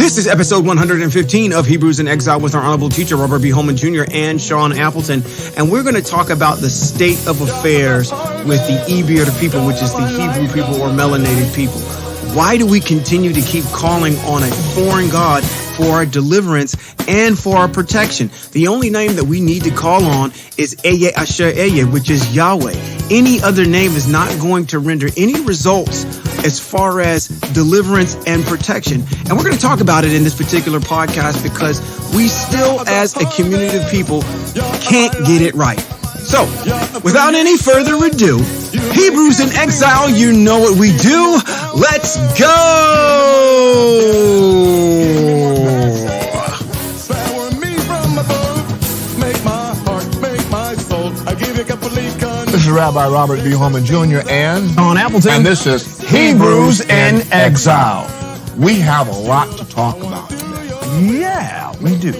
This is episode 115 of Hebrews in Exile with our honorable teacher, Robert B. Holman Jr. and Sean Appleton. And we're going to talk about the state of affairs with the Ehyeh people, which is the Hebrew people or melanated people. Why do we continue to keep calling on a foreign God for our deliverance and for our protection? The only name that we need to call on is Ehyeh Asher Ehyeh, which is Yahweh. Any other name is not going to render any results as far as deliverance and protection. And we're going to talk about it in this particular podcast because we still, as a community of people, can't get it right. So, without any further ado, Hebrews in Exile, you know what we do. Let's go! This is Rabbi Robert B. Holman Jr. and Sean Appleton. And this is Hebrews in Exile. We have a lot to talk about today. Yeah, we do.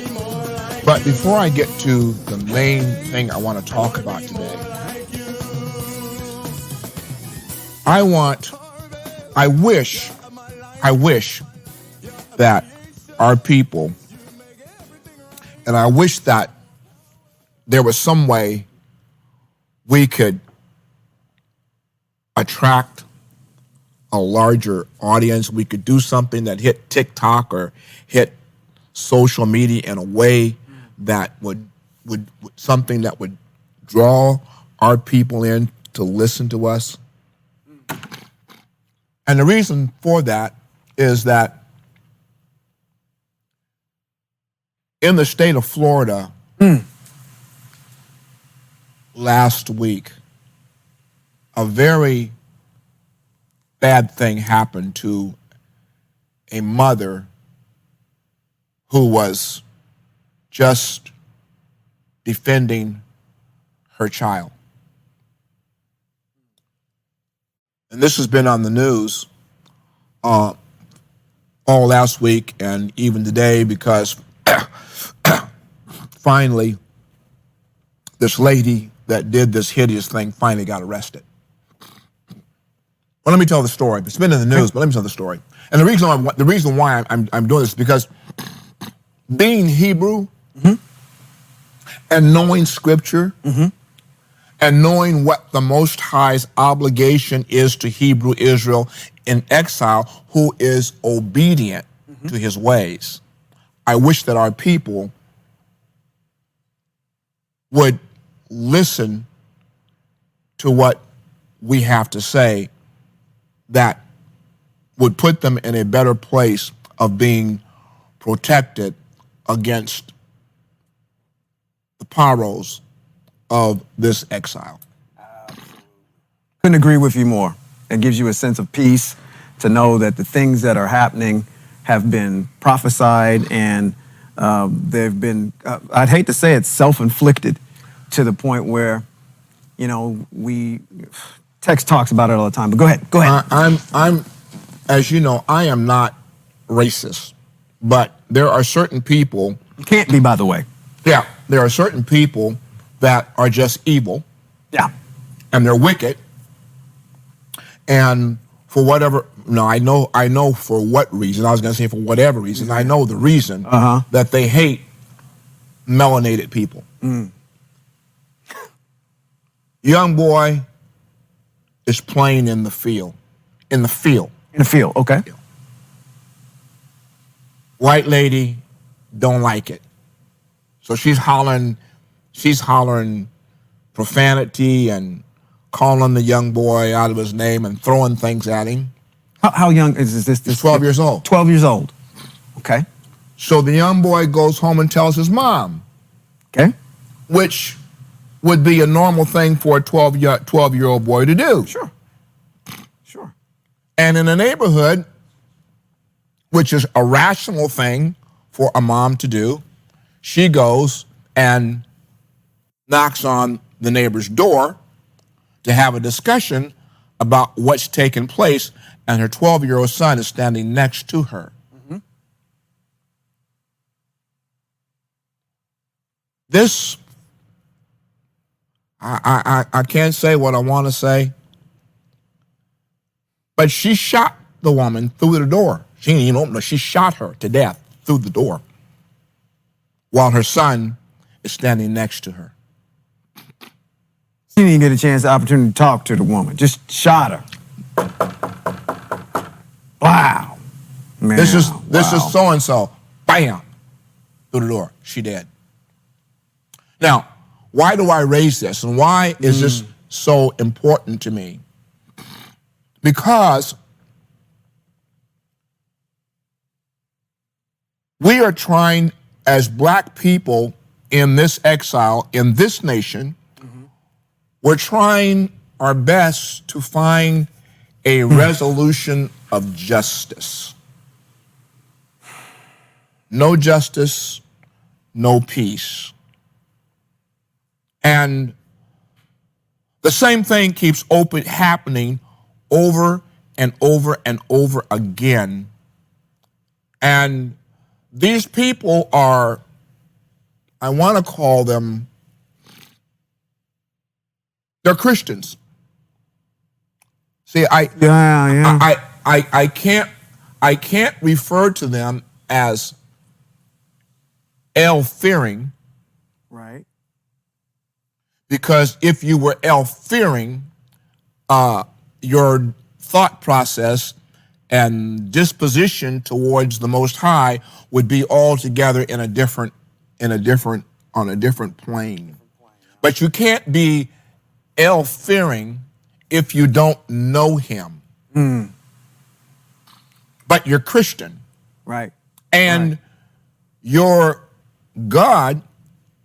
But before I get to the main thing I want to talk about today, I wish that our people, and I wish that there was some way we could attract a larger audience. We could do something that hit TikTok or hit social media in a way that would something that would draw our people in to listen to us. And the reason for that is that in the state of Florida, last week, a very bad thing happened to a mother who was just defending her child. And this has been on the news all last week and even today because finally this lady that did this hideous thing finally got arrested. Well, let me tell the story. It's been in the news, but let me tell the story. And the reason why I'm doing this is because being Hebrew and knowing Scripture and knowing what the Most High's obligation is to Hebrew Israel in exile, who is obedient to His ways, I wish that our people would listen to what we have to say that would put them in a better place of being protected against the perils of this exile. Couldn't agree with you more. It gives you a sense of peace to know that the things that are happening have been prophesied and they've been, I'd hate to say it, self-inflicted to the point where, you know, text talks about it all the time, but go ahead. I'm, as you know, I am not racist, but there are certain people. You can't be, by the way. Yeah, there are certain people that are just evil. Yeah. And they're wicked. And for whatever, no, I know for what reason, I was going to say for whatever reason, I know the reason that they hate melanated people. Young boy is playing in the field. In the field, okay. White lady don't like it. So she's hollering profanity and calling the young boy out of his name and throwing things at him. How young is this? He's 12 years old. 12 years old. Okay. So the young boy goes home and tells his mom. Okay. Which would be a normal thing for a 12-year-old boy to do. Sure. And in a neighborhood, which is a rational thing for a mom to do, she goes and knocks on the neighbor's door to have a discussion about what's taking place, and her 12-year-old son is standing next to her. This, I can't say what I want to say, but she shot the woman through the door. She didn't even open it. She shot her to death. through the door while her son is standing next to her. She didn't get a chance, the opportunity to talk to the woman. Just shot her. Wow. Man, This is so-and-so. Bam. Through the door. She dead. Now, why do I raise this? And why is this so important to me? Because we are trying, as black people in this exile, in this nation, we're trying our best to find a resolution of justice. No justice, no peace. And the same thing keeps happening over and over and over again. And these people are, I want to call them, they're Christians. See, I can't refer to them as El-fearing. Right. Because if you were El-fearing, your thought process and disposition towards the Most High would be altogether on a different plane. But you can't be El-fearing if you don't know Him. But you're Christian. Right. And your God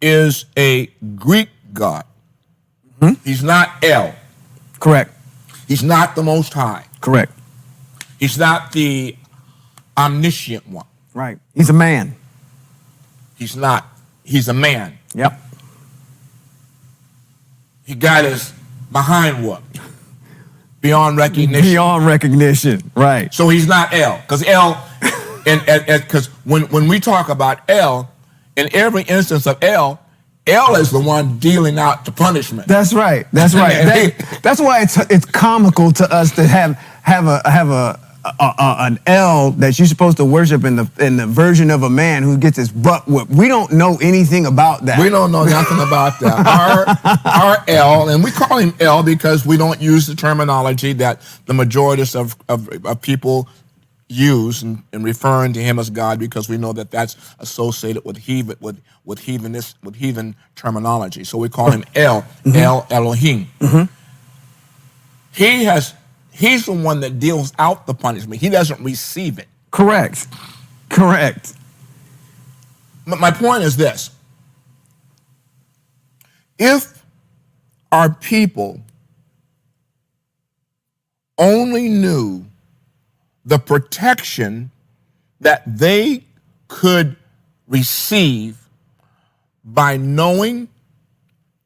is a Greek God. He's not El. Correct. He's not the Most High. Correct. He's not the omniscient one. Right. He's a man. He's not. He's a man. Yep. He got his behind whooped. Beyond recognition. Beyond recognition. Right. So he's not El. Because El, because when we talk about El, in every instance of El is the one dealing out the punishment. That's right. That's right. That's why it's comical to us to have an El that you're supposed to worship in the version of a man who gets his butt whipped. We don't know anything about that. We don't know nothing about that. Our El, and we call him El because we don't use the terminology that the majority of people use in referring to him as God, because we know that that's associated with heathen terminology. So we call him El, El Elohim. He's the one that deals out the punishment. He doesn't receive it. Correct. But my point is this. If our people only knew the protection that they could receive by knowing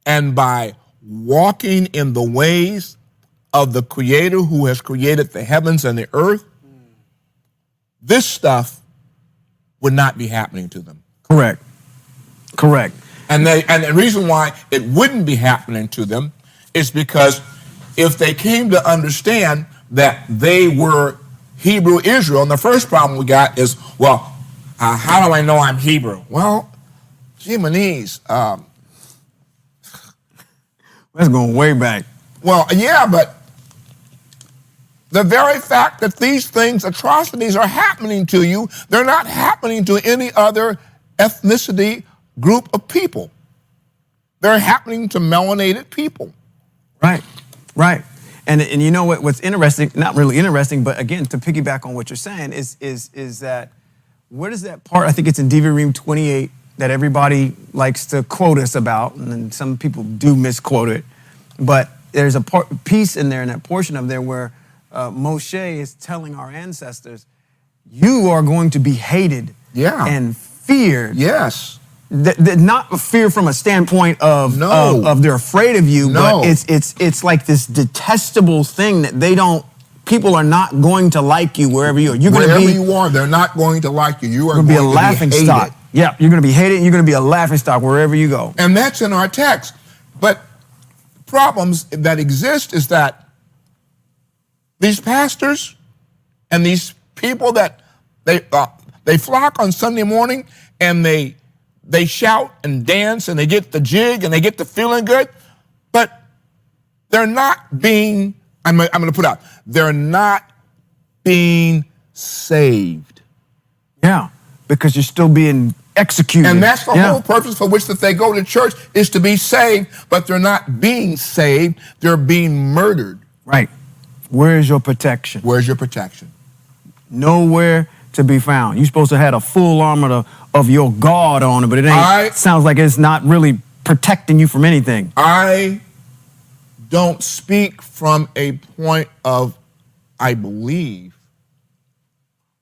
and by walking in the ways of the Creator who has created the heavens and the earth, this stuff would not be happening to them. Correct. And the reason why it wouldn't be happening to them is because if they came to understand that they were Hebrew Israel, and the first problem we got is, well, how do I know I'm Hebrew? Well, Jimenez. That's going way back. Well, yeah, but the very fact that these things, atrocities, are happening to you, they're not happening to any other ethnicity group of people. They're happening to melanated people. Right. And you know what's interesting, not really interesting, but again, to piggyback on what you're saying, is that, what is that part, I think it's in Devarim 28, that everybody likes to quote us about, and then some people do misquote it, but there's a piece in there, in that portion of there, where Moshe is telling our ancestors, you are going to be hated and feared. Yes. Not fear from a standpoint of they're afraid of you, but it's like this detestable thing that people are not going to like you wherever you are. Wherever you are, they're not going to like you. You are going to be a laughing stock. Yeah, you're going to be hated, and you're going to be a laughing stock wherever you go. And that's in our text. But problems that exist is that these pastors and these people that They flock on Sunday morning and they shout and dance and they get the jig and they get the feeling good, but they're not being, I'm going to put out, they're not being saved. Yeah, because you're still being executed. And that's the whole purpose for which that they go to church, is to be saved, but they're not being saved, they're being murdered. Right. Where is your protection? Where's your protection? Nowhere to be found. You're supposed to have a full armor of your God on it, but it ain't. Sounds like it's not really protecting you from anything. I don't speak from a point of I believe.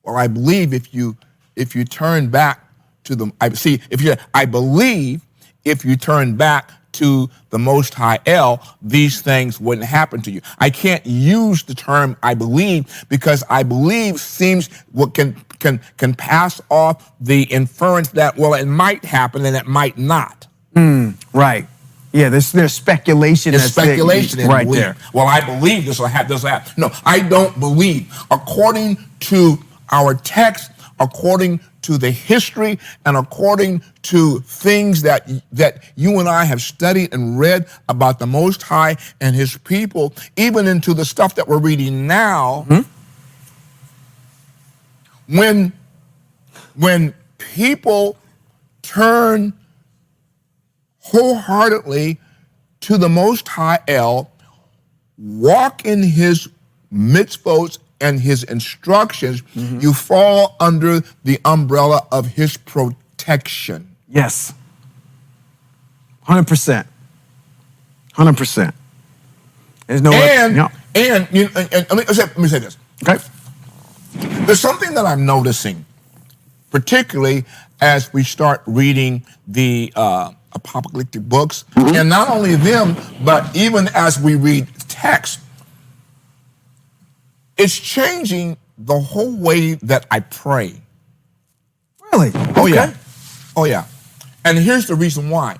Or I believe if you turn back to the I believe if you turn back to the Most High El, these things wouldn't happen to you. I can't use the term I believe because I believe seems what can pass off the inference that, well, it might happen and it might not. Right. Yeah, there's speculation. There's speculation in right belief. there. Well, I believe this will happen. No, I don't believe. According to our text, according to the history, and according to things that you and I have studied and read about the Most High and his people, even into the stuff that we're reading now, when people turn wholeheartedly to the Most High El, walk in his mitzvot and his instructions, you fall under the umbrella of his protection. Yes. 100%. 100%. There's no and let me say this. Okay. There's something that I'm noticing, particularly as we start reading the apocalyptic books, and not only them, but even as we read text, it's changing the whole way that I pray. Really? Oh, yeah. Oh, yeah. And here's the reason why.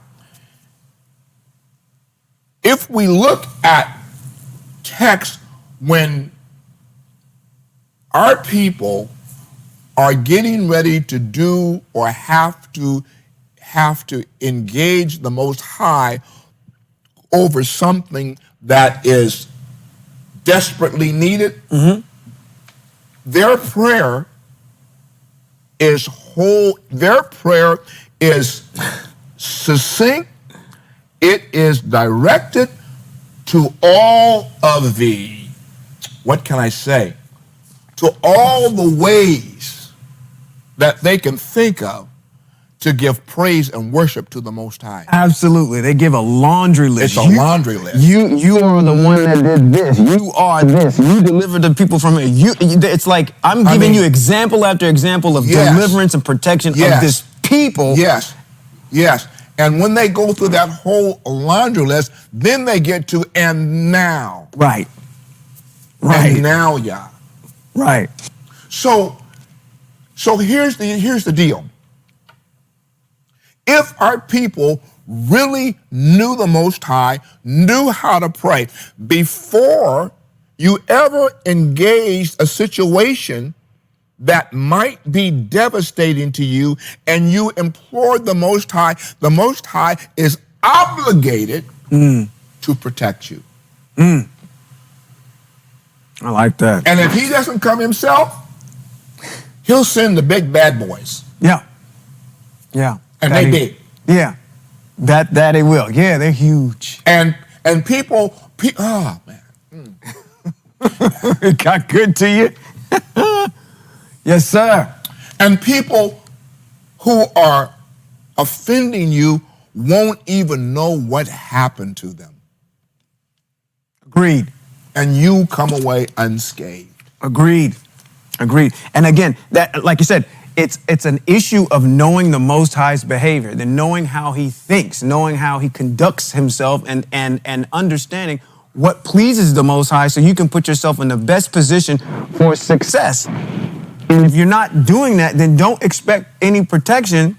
If we look at text when our people are getting ready to do or have to engage the Most High over something that is desperately needed, their prayer is succinct, it is directed to all of the, what can I say, to all the ways that they can think of to give praise and worship to the Most High. Absolutely. They give a laundry list. It's a laundry list. You are the one that did this. You are this. You delivered the people from it. It's like I'm giving you example after example of deliverance and protection of this people. Yes. Yes. And when they go through that whole laundry list, then they get to, and now. Right. And now, Yah. Right. So here's the deal. If our people really knew the Most High, knew how to pray, before you ever engaged a situation that might be devastating to you and you implored the Most High is obligated to protect you. I like that. And if he doesn't come himself, he'll send the big bad boys. Yeah. Yeah. And they big. Yeah. That it will. Yeah, they're huge. And people, oh man. It got good to you? Yes, sir. And people who are offending you won't even know what happened to them. Agreed. And you come away unscathed. Agreed. And again, that, like you said, it's an issue of knowing the Most High's behavior, then knowing how he thinks, knowing how he conducts himself, and understanding what pleases the Most High so you can put yourself in the best position for success. And if you're not doing that, then don't expect any protection.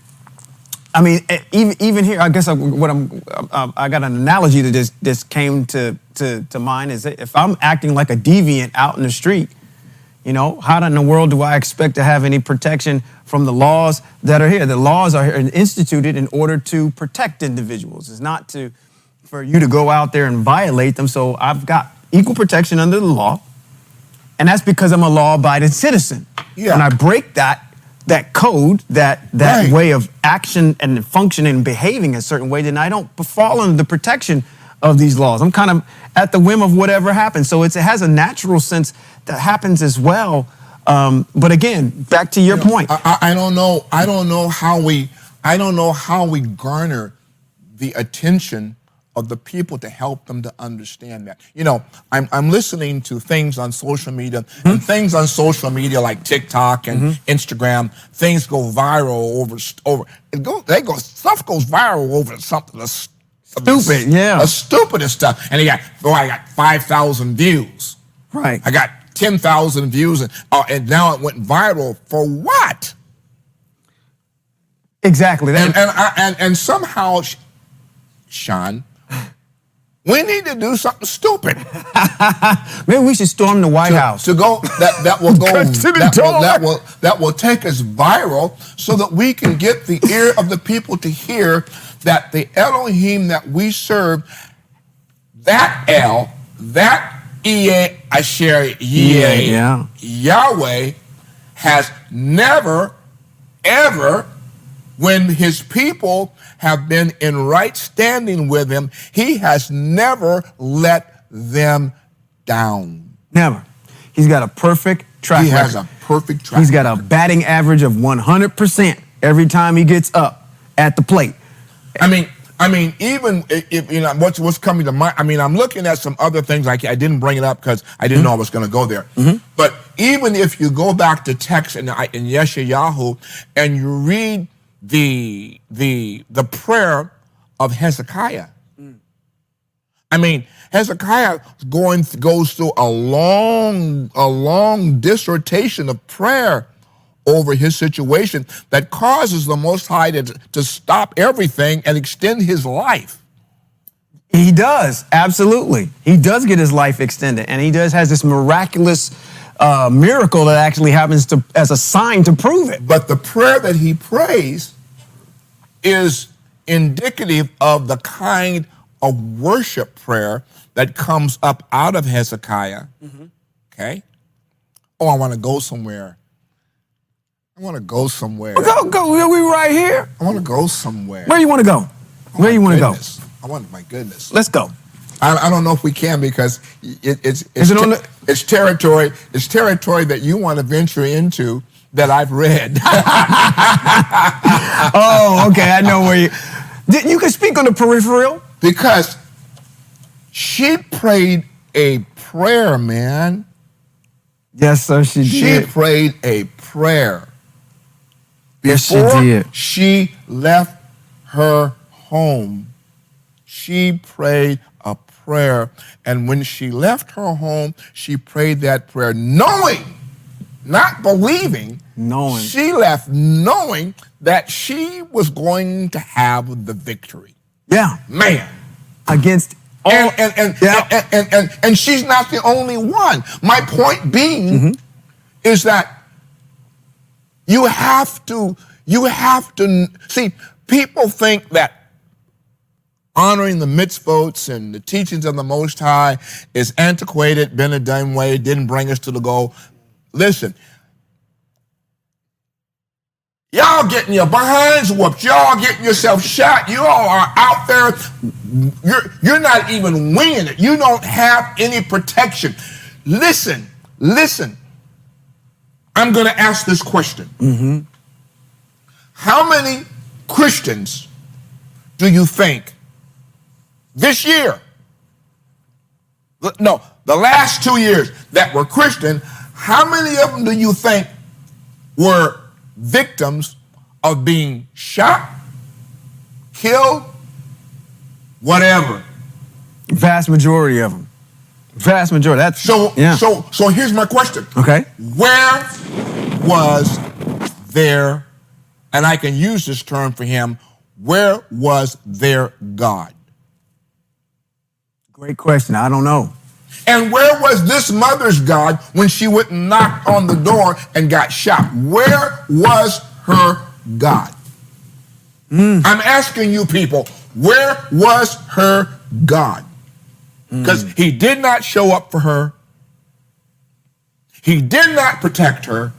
I mean, even here, I guess I got an analogy that just came to mind is that if I'm acting like a deviant out in the street, You know, how in the world do I expect to have any protection from the laws that are here? The laws are instituted in order to protect individuals. It's not for you to go out there and violate them. So I've got equal protection under the law. And that's because I'm a law-abiding citizen. Yeah. When I break that code, that Right. way of action and functioning and behaving a certain way, then I don't fall under the protection of these laws. I'm kind of at the whim of whatever happens. So it has a natural sense that happens as well. But again, back to your point. I don't know how we garner the attention of the people to help them to understand that. You know, I'm listening to things on social media, and things on social media like TikTok and Instagram, things go viral stuff goes viral over something Stupid, yeah. The stupidest stuff. And I got 5,000 views. Right. I got 10,000 views, and now it went viral for what? Exactly. And somehow, Sean, we need to do something stupid. Maybe we should storm the White House. To go that will take us viral, so that we can get the ear of the people to hear that the Elohim that we serve, that Ehyeh Asher Ehyeh, Yeah. Yahweh, has never, ever, when his people have been in right standing with him, he has never let them down. Never. He's got a perfect track record. He has a perfect track He's got a batting average of 100% every time he gets up at the plate. I mean, even if you know what's coming to mind. I mean, I'm looking at some other things. I didn't bring it up because I didn't know I was going to go there. But even if you go back to text in Yeshayahu and you read the prayer of Hezekiah, I mean, Hezekiah goes through a long dissertation of prayer over his situation that causes the Most High to stop everything and extend his life. He does, absolutely. He does get his life extended, and he has this miraculous miracle that actually happens as a sign to prove it. But the prayer that he prays is indicative of the kind of worship prayer that comes up out of Hezekiah. Okay? Oh, I want to go somewhere. Go. We right here. I want to go somewhere. Where you want to go? Where you want to go? My goodness. Let's go. I don't know if we can, because it's territory. It's territory that you want to venture into that I've read. Oh, okay. I know where you can speak on the peripheral. Because she prayed a prayer, man. Yes, sir, she did. She prayed a prayer. Yes, she Before did. she left her home, she prayed a prayer. And when she left her home, she prayed that prayer knowing, not believing, Knowing. She left knowing that she was going to have the victory. Yeah. Man. Against all. And she's not the only one. My point being is that you have to see, people think that honoring the mitzvot and the teachings of the Most High is antiquated, been a done way, didn't bring us to the goal. Listen, y'all getting your behinds whooped, y'all getting yourself shot, you all are out there, you're not even winging it, you don't have any protection. Listen, I'm going to ask this question. How many Christians do you think this year, no, the last 2 years that were Christian, how many of them do you think were victims of being shot, killed, whatever? Vast majority of them. Vast majority. That's so here's my question. Okay. Where was their, and I can use this term for him, where was their God? Great question. I don't know. And where was this mother's God when she went and knocked on the door and got shot? Where was her God? I'm asking you people, where was her God? Because he did not show up for her. He did not protect her.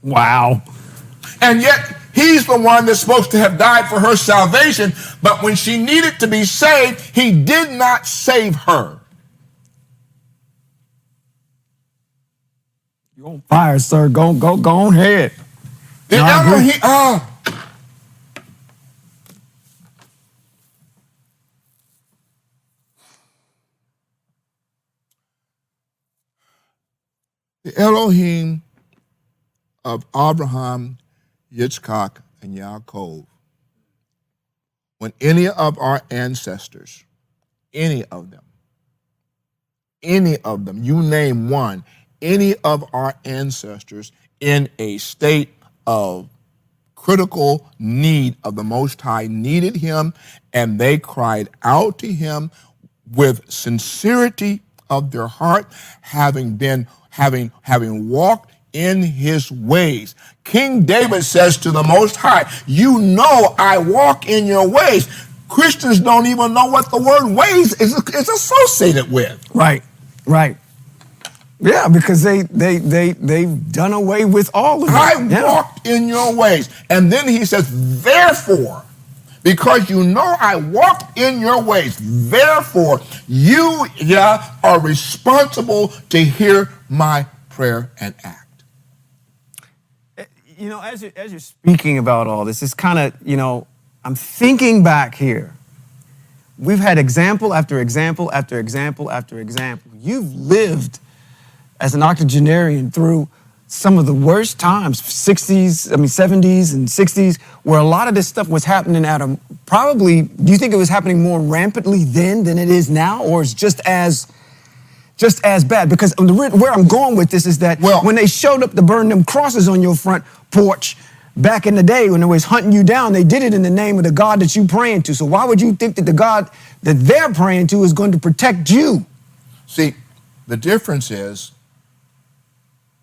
Wow. And yet, he's the one that's supposed to have died for her salvation. But when she needed to be saved, he did not save her. You're on fire, sir. Go on ahead. The Elohim, the Elohim of Abraham, Yitzchak, and Yaakov, when any of our ancestors, any of them, you name one, any of our ancestors in a state of critical need of the Most High needed him, and they cried out to him with sincerity of their heart, having walked in his ways. King David says to the Most High, you know I walk in your ways. Christians don't even know what the word ways is associated with. Right. Yeah, because they've done away with all of it. I walked in your ways. And then he says, therefore, because you know I walked in your ways, therefore you, are responsible to hear my prayer and act. You know, as you're speaking about all this, it's kind of, I'm thinking back here. We've had example after example after example after example. You've lived as an octogenarian through some of the worst times, 70s and 60s, where a lot of this stuff was happening at a probably, do you think it was happening more rampantly then than it is now, or is just as bad? Because where I'm going with this is that when they showed up to burn them crosses on your front porch back in the day when they was hunting you down, they did it in the name of the God that you praying to. So why would you think that the God that they're praying to is going to protect you? See, the difference is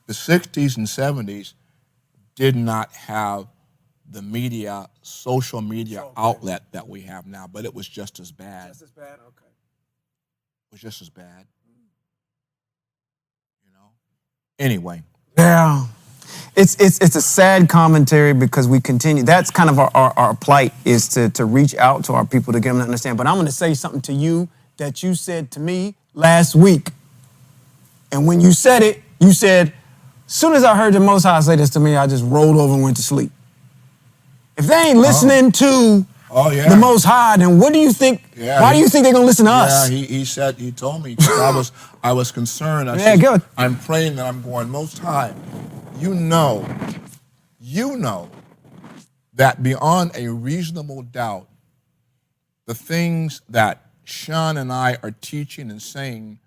the 60s and 70s did not have the media, social media outlet that we have now, but it was just as bad. Just as bad? Okay. It was just as bad. Anyway. Yeah. It's a sad commentary because we continue. That's kind of our plight, is to reach out to our people to get them to understand. But I'm going to say something to you that you said to me last week. And when you said it, you said, as soon as I heard the Most High say this to me, I just rolled over and went to sleep. If they ain't listening to the Most High, then what do you think? Yeah, why do you think they're going to listen to us? Yeah, he told me, because I was concerned. I said, good. I'm praying that I'm going, Most High, you know that beyond a reasonable doubt, the things that Sean and I are teaching and saying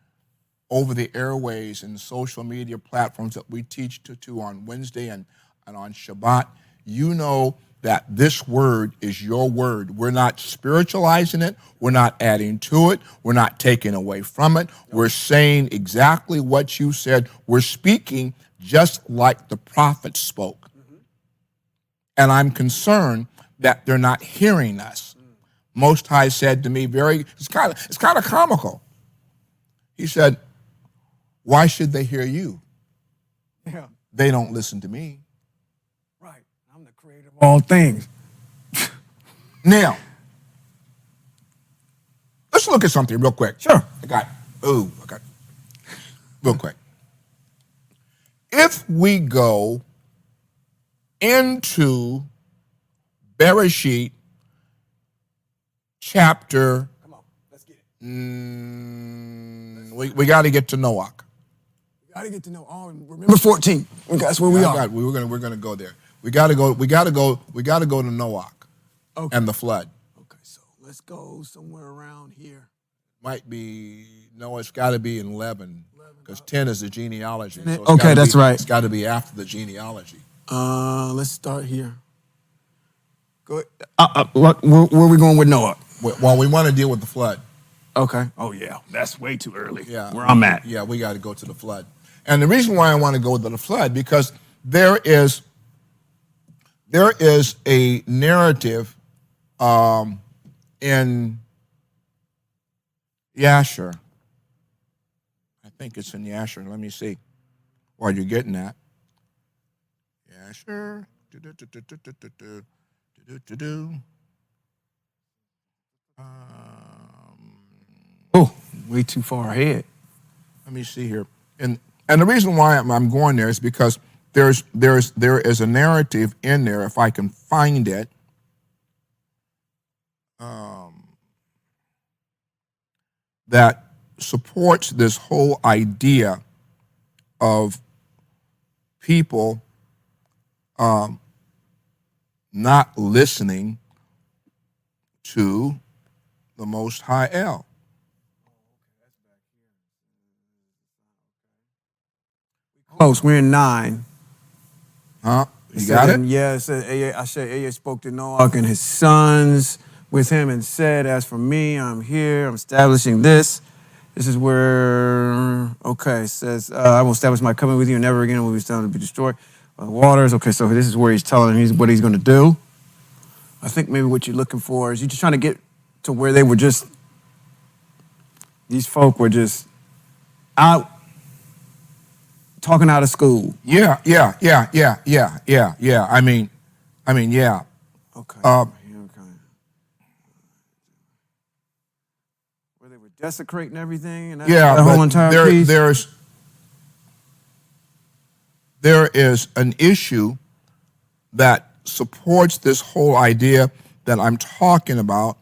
over the airways and social media platforms that we teach to on Wednesday and on Shabbat, you know that this word is your word. We're not spiritualizing it. We're not adding to it. We're not taking away from it. We're saying exactly what you said. We're speaking just like the prophets spoke. And I'm concerned that they're not hearing us. Most High said to me it's kind of comical. He said, why should they hear you? Yeah. They don't listen to me. Right. I'm the creator of all things. Now, let's look at something real quick. Sure. Real quick. If we go into Bereshit chapter, come on, let's get it. We got to get to Noach. We got to get to know. Oh, remember 14. That's where we are. We're going to go there. We got to go to Noach and the flood. Okay, so let's go somewhere around here. Might be, no, it's got to be in 11, because 10 is the genealogy. So okay, that's right. It's got to be after the genealogy. Let's start here. Go ahead. Where are we going with Noah? Well, we want to deal with the flood. Okay. Oh, yeah. That's way too early. Yeah. Where I'm at. Yeah, we got to go to the flood. And the reason why I want to go to the flood, because there is a narrative in Yasher. I think it's in Yasher. Let me see. While you're getting that. Yasher. Oh, way too far ahead. Let me see here. And the reason why I'm going there is because there is a narrative in there, if I can find it. That supports this whole idea of people not listening to the Most High El. Close. We're in 9. Huh? You got it? Yeah, it says, Ehyeh Asher Ehyeh spoke to Noah and his sons with him and said, as for me, I'm here, I'm establishing this. This is where, okay, it says, I will establish my covenant with you and never again will be found to be destroyed by the waters. Okay, so this is where he's telling him what he's going to do. I think maybe what you're looking for is you're just trying to get to where they were just, these folk were just out talking out of school. Yeah. I mean, yeah. Okay. Okay. Where they were desecrating everything and that whole entire piece. There is an issue that supports this whole idea that I'm talking about,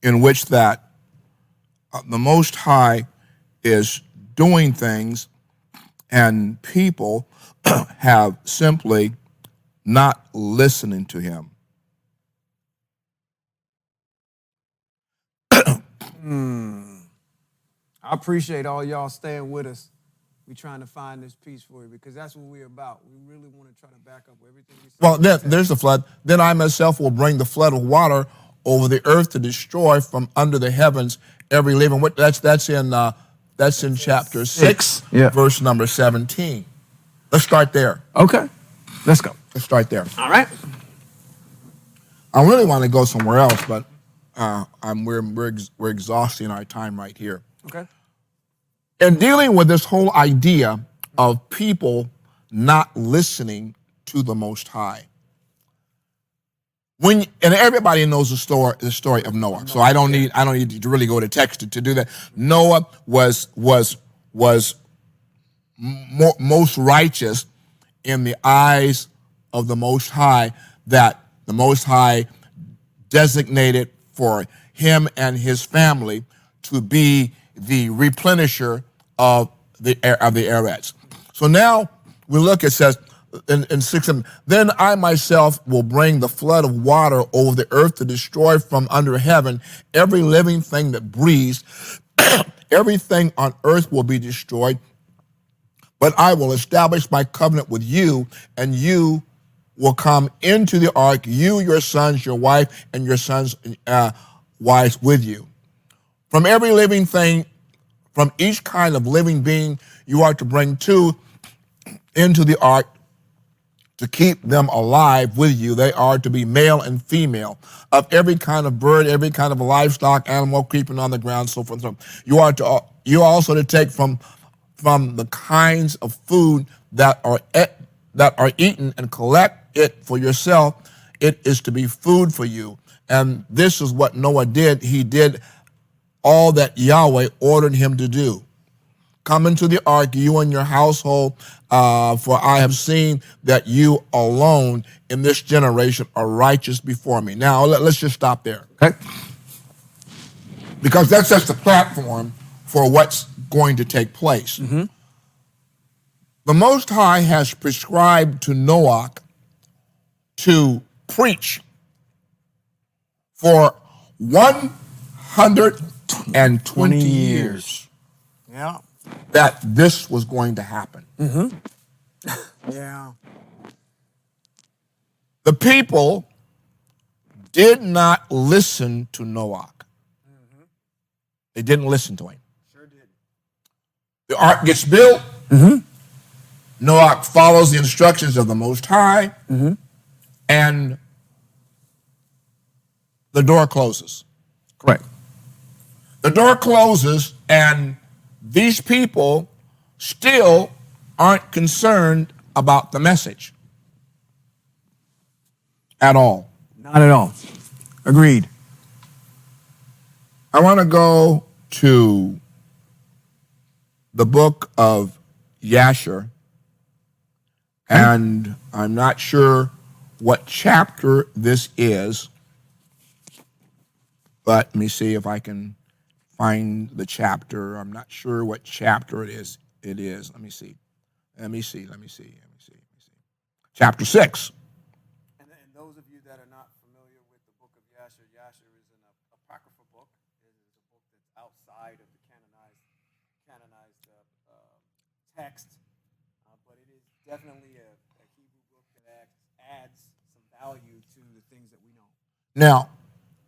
in which that the Most High is doing things and people have simply not listening to him. I appreciate all y'all staying with us. We're trying to find this piece for you because that's what we're about. We really want to try to back up everything we say. Well, there's the flood. Then I myself will bring the flood of water over the earth to destroy from under the heavens every living. That's in chapter 6, verse number 17. Let's start there. Okay, let's go. Let's start there. All right. I really want to go somewhere else, but we're exhausting our time right here. Okay. In dealing with this whole idea of people not listening to the Most High, and everybody knows the story of Noah, so I don't need to really go to text to do that. Noah was most righteous in the eyes of the Most High, that the Most High designated for him and his family to be the replenisher of the Eretz. So now we look, it says in 6, then I myself will bring the flood of water over the earth to destroy from under heaven every living thing that breathes. Everything on earth will be destroyed, but I will establish my covenant with you, and you will come into the ark, you, your sons, your wife, and your sons' wives with you. From every living thing, from each kind of living being, you are to bring 2 into the ark to keep them alive with you. They are to be male and female, of every kind of bird, every kind of livestock, animal creeping on the ground, so forth. You are also to take from the kinds of food that are eaten and collect it for yourself. It is to be food for you. And this is what Noah did. He did all that Yahweh ordered him to do. Come into the ark, you and your household, for I have seen that you alone in this generation are righteous before me. Now, let's just stop there. Okay. Because that's just the platform for what's going to take place. Mm-hmm. The Most High has prescribed to Noah to preach for 120 years. Yeah. That this was going to happen. Mm-hmm. Yeah. The people did not listen to Noah. They didn't listen to him. Sure did. The ark gets built. Noah follows the instructions of the Most High, and the door closes. Correct. The door closes, and these people still aren't concerned about the message at all. Not at all. Agreed. I want to go to the book of Yasher, and I'm not sure what chapter this is, but let me see if I can find the chapter. I'm not sure what chapter it is. Let me see. Chapter 6. And those of you that are not familiar with the book of Yasher, Yasher is an apocryphal book. It is a book that's outside of the canonized text, but it is definitely a Hebrew book that adds some value to the things that we know. Now,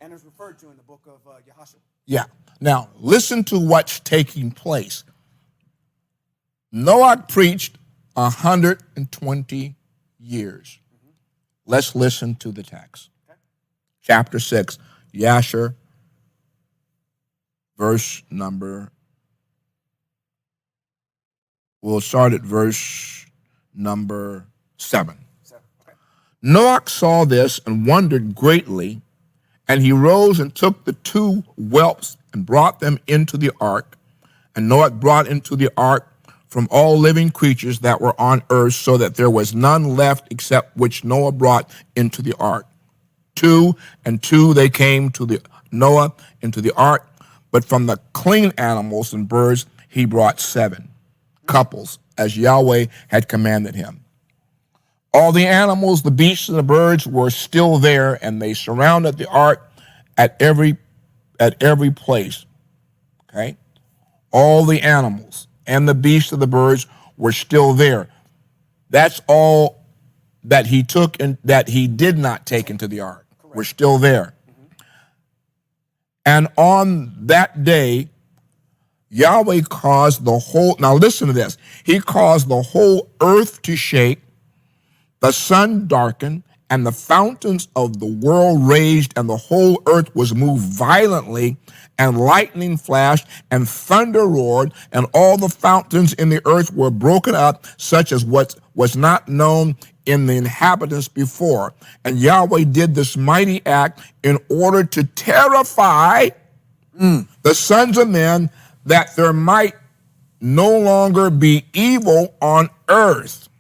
and is referred to in the book of Yahshua. Yeah. Now, listen to what's taking place. Noah preached 120 years. Let's listen to the text. Okay. Chapter 6, Yasher, verse number, we'll start at verse number 7. Okay. Noah saw this and wondered greatly, and he rose and took the 2 whelps and brought them into the ark. And Noah brought into the ark from all living creatures that were on earth, so that there was none left except which Noah brought into the ark. 2 and 2 they came to the Noah into the ark, but from the clean animals and birds he brought 7 couples, as Yahweh had commanded him. All the animals, the beasts, and the birds were still there, and they surrounded the ark at every place. Okay? All the animals and the beasts of the birds were still there. That's all that he took and that he did not take into the ark. Correct. Were still there. And on that day, Yahweh caused the whole, now listen to this, he caused the whole earth to shake, the sun darkened, and the fountains of the world raged, and the whole earth was moved violently, and lightning flashed, and thunder roared, and all the fountains in the earth were broken up, such as what was not known in the inhabitants before. And Yahweh did this mighty act in order to terrify the sons of men, that there might no longer be evil on earth.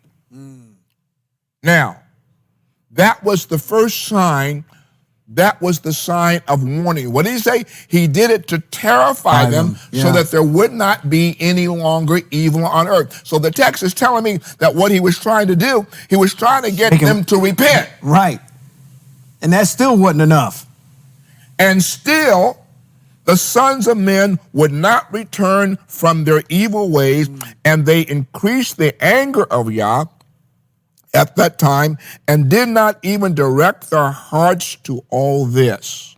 Now, that was the first sign. That was the sign of warning. What did he say? He did it to terrify them, so that there would not be any longer evil on earth. So the text is telling me that what he was trying to do, he was trying to get them to repent. Right. And that still wasn't enough. And still, the sons of men would not return from their evil ways, and they increased the anger of Yah at that time, and did not even direct their hearts to all this.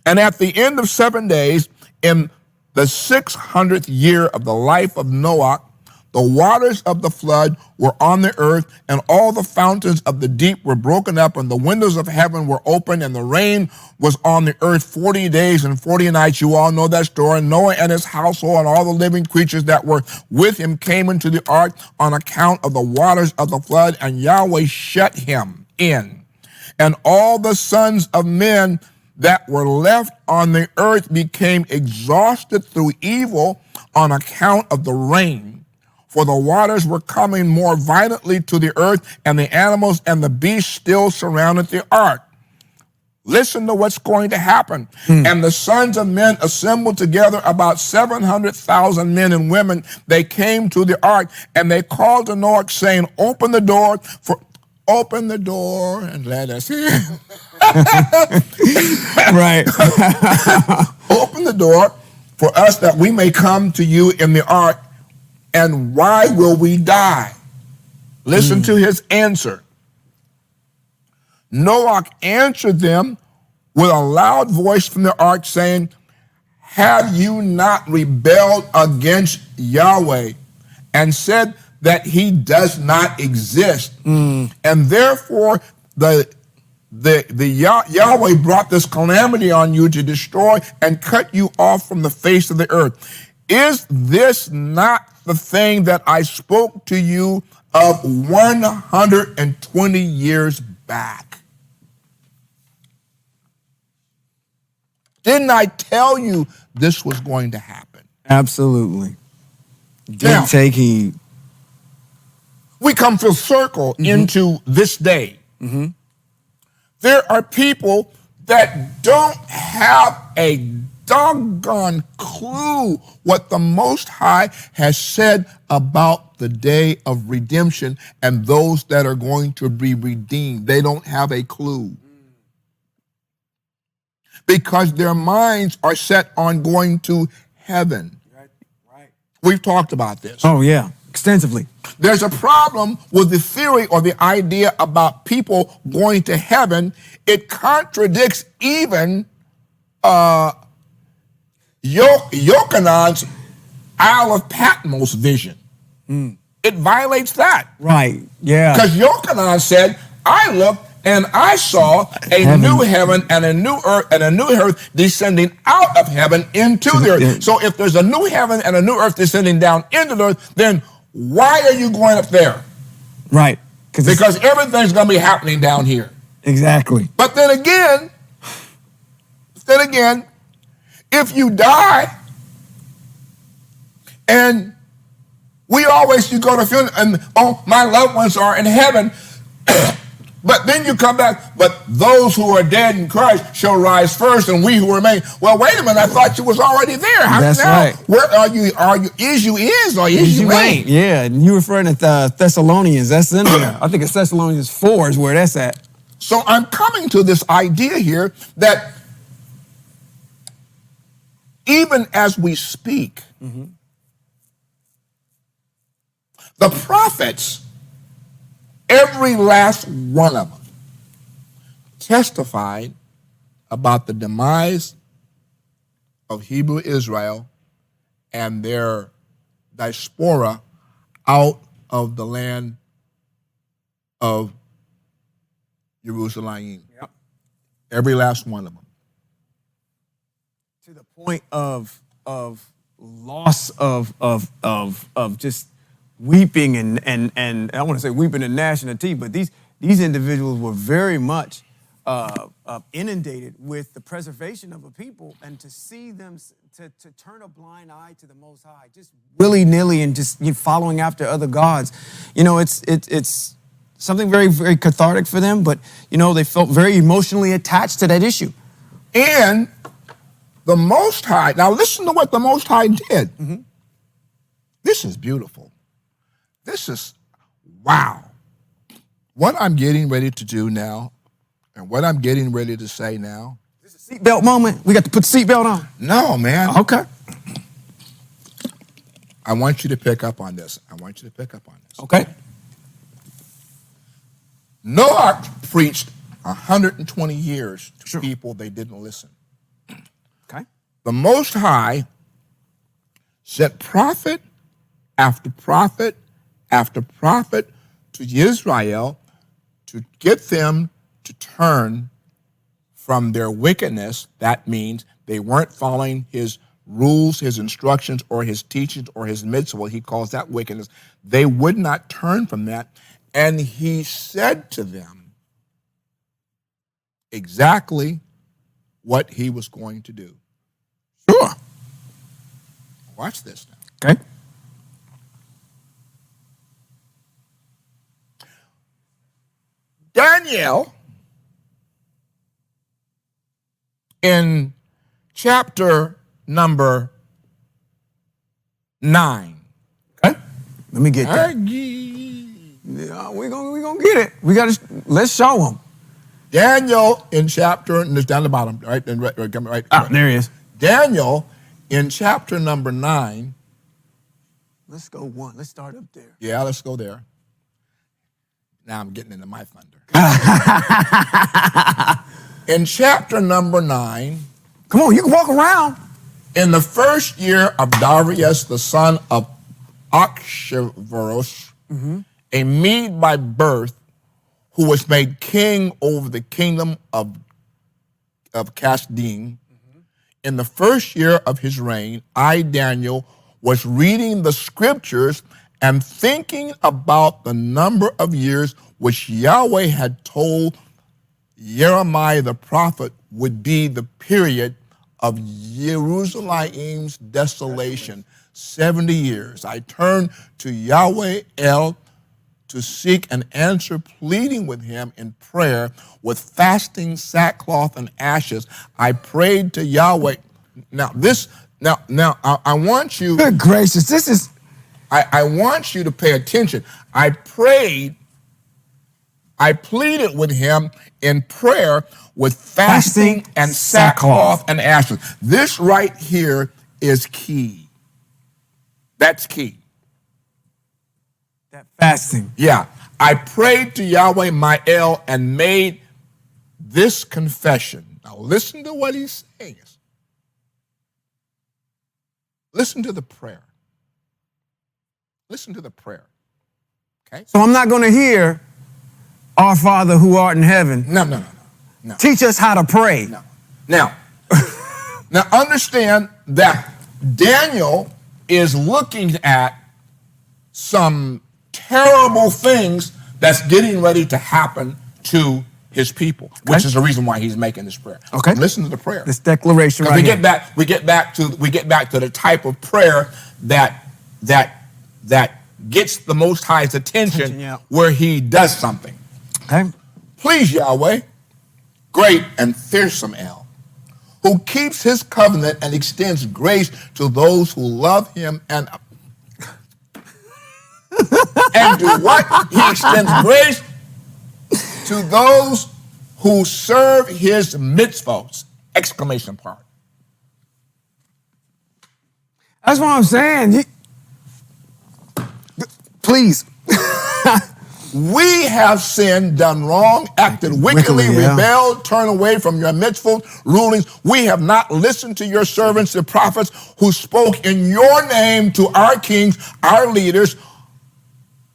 And at the end of 7 days, in the 600th year of the life of Noah, the waters of the flood were on the earth, and all the fountains of the deep were broken up, and the windows of heaven were opened, and the rain was on the earth 40 days and 40 nights. You all know that story. Noah and his household and all the living creatures that were with him came into the ark on account of the waters of the flood, and Yahweh shut him in. And all the sons of men that were left on the earth became exhausted through evil on account of the rain. For the waters were coming more violently to the earth, and the animals and the beasts still surrounded the ark. Listen to what's going to happen. And the sons of men assembled together, about 700,000 men and women. They came to the ark, and they called to Noah, saying, open the door and let us in. Right. Open the door for us, that we may come to you in the ark. And why will we die? Listen to his answer. Noah answered them with a loud voice from the ark, saying, have you not rebelled against Yahweh and said that he does not exist? And therefore, Yahweh brought this calamity on you to destroy and cut you off from the face of the earth. Is this not the thing that I spoke to you of 120 years back? Didn't I tell you this was going to happen? Absolutely. Didn't Now, take heed. We come full circle into this day. There are people that don't have a doggone clue what the Most High has said about the day of redemption and those that are going to be redeemed. They don't have a clue. Because their minds are set on going to heaven. Right. We've talked about this. Oh, yeah, extensively. There's a problem with the theory or the idea about people going to heaven. It contradicts even Yochanan's Isle of Patmos vision. It violates that. Right, yeah. Because Yochanan said, I looked and I saw a new heaven and a new earth descending out of heaven into the earth. So if there's a new heaven and a new earth descending down into the earth, then why are you going up there? Right. Because everything's going to be happening down here. Exactly. But then again, if you die, and you go to funeral, and my loved ones are in heaven, but then you come back, but those who are dead in Christ shall rise first, and we who remain. Well, wait a minute, I thought you was already there. That's right. Where are you? Is you or is you ain't? Yeah, and you referring to Thessalonians, that's in there. I think it's Thessalonians 4 is where that's at. So I'm coming to this idea here that even as we speak, the prophets, every last one of them, testified about the demise of Hebrew Israel and their diaspora out of the land of Jerusalem. Yep. Every last one of them. To the point of loss of just weeping and I want to say weeping and gnashing of teeth, but these individuals were very much inundated with the preservation of a people, and to see them to turn a blind eye to the Most High, just willy-nilly and just following after other gods. It's something very, very cathartic for them, but they felt very emotionally attached to that issue. And the Most High, now listen to what the Most High did. This is beautiful. This is, wow. What I'm getting ready to do now, and what I'm getting ready to say now. This is a seatbelt moment. We got to put the seatbelt on. No, man. Okay. I want you to pick up on this. Okay. Noah preached 120 years to people they didn't listen. Okay. The Most High sent prophet after prophet after prophet to Israel to get them to turn from their wickedness. That means they weren't following his rules, his instructions, or his teachings, or his mitzvah. He calls that wickedness. They would not turn from that. And he said to them exactly what he was going to do. Sure. Watch this now. Okay. Daniel, in chapter number 9. Okay. Let me get that. Yeah, we're gonna get it. Let's show them. Daniel in chapter, and it's down the bottom, right? Right. There he is. Daniel in chapter number 9. Let's go one. Let's start up there. Yeah, let's go there. Now I'm getting into my thunder. In chapter number 9. Come on, you can walk around. In the first year of Darius, the son of Ahasuerus, a Mede by birth, who was made king over the kingdom of Kasdim, in the first year of his reign, I, Daniel, was reading the scriptures and thinking about the number of years which Yahweh had told Jeremiah the prophet would be the period of Jerusalem's desolation, 70 years. I turned to Yahweh El to seek an answer, pleading with him in prayer with fasting, sackcloth, and ashes. I prayed to Yahweh. Now I want you. Good gracious, this is. I want you to pay attention. I prayed. I pleaded with him in prayer with fasting and sackcloth and ashes. This right here is key. That's key. That fasting. Yeah. I prayed to Yahweh my El and made this confession. Now listen to what he's saying. Listen to the prayer. Listen to the prayer. Okay? So I'm not going to hear, Our Father who art in heaven. No. Teach us how to pray. No. Now understand that Daniel is looking at some terrible things that's getting ready to happen to his people, which is the reason why he's making this prayer. Okay. Listen to the prayer. This declaration right we here. get back to the type of prayer that gets the Most High's attention where he does something. Okay. Please, Yahweh, great and fearsome El, who keeps his covenant and extends grace to those who love him and do what? He extends grace to those who serve his mitzvot! Exclamation point. That's what I'm saying. Please. We have sinned, done wrong, acted wickedly, rebelled, turned away from your mitzvot rulings. We have not listened to your servants, the prophets, who spoke in your name to our kings, our leaders,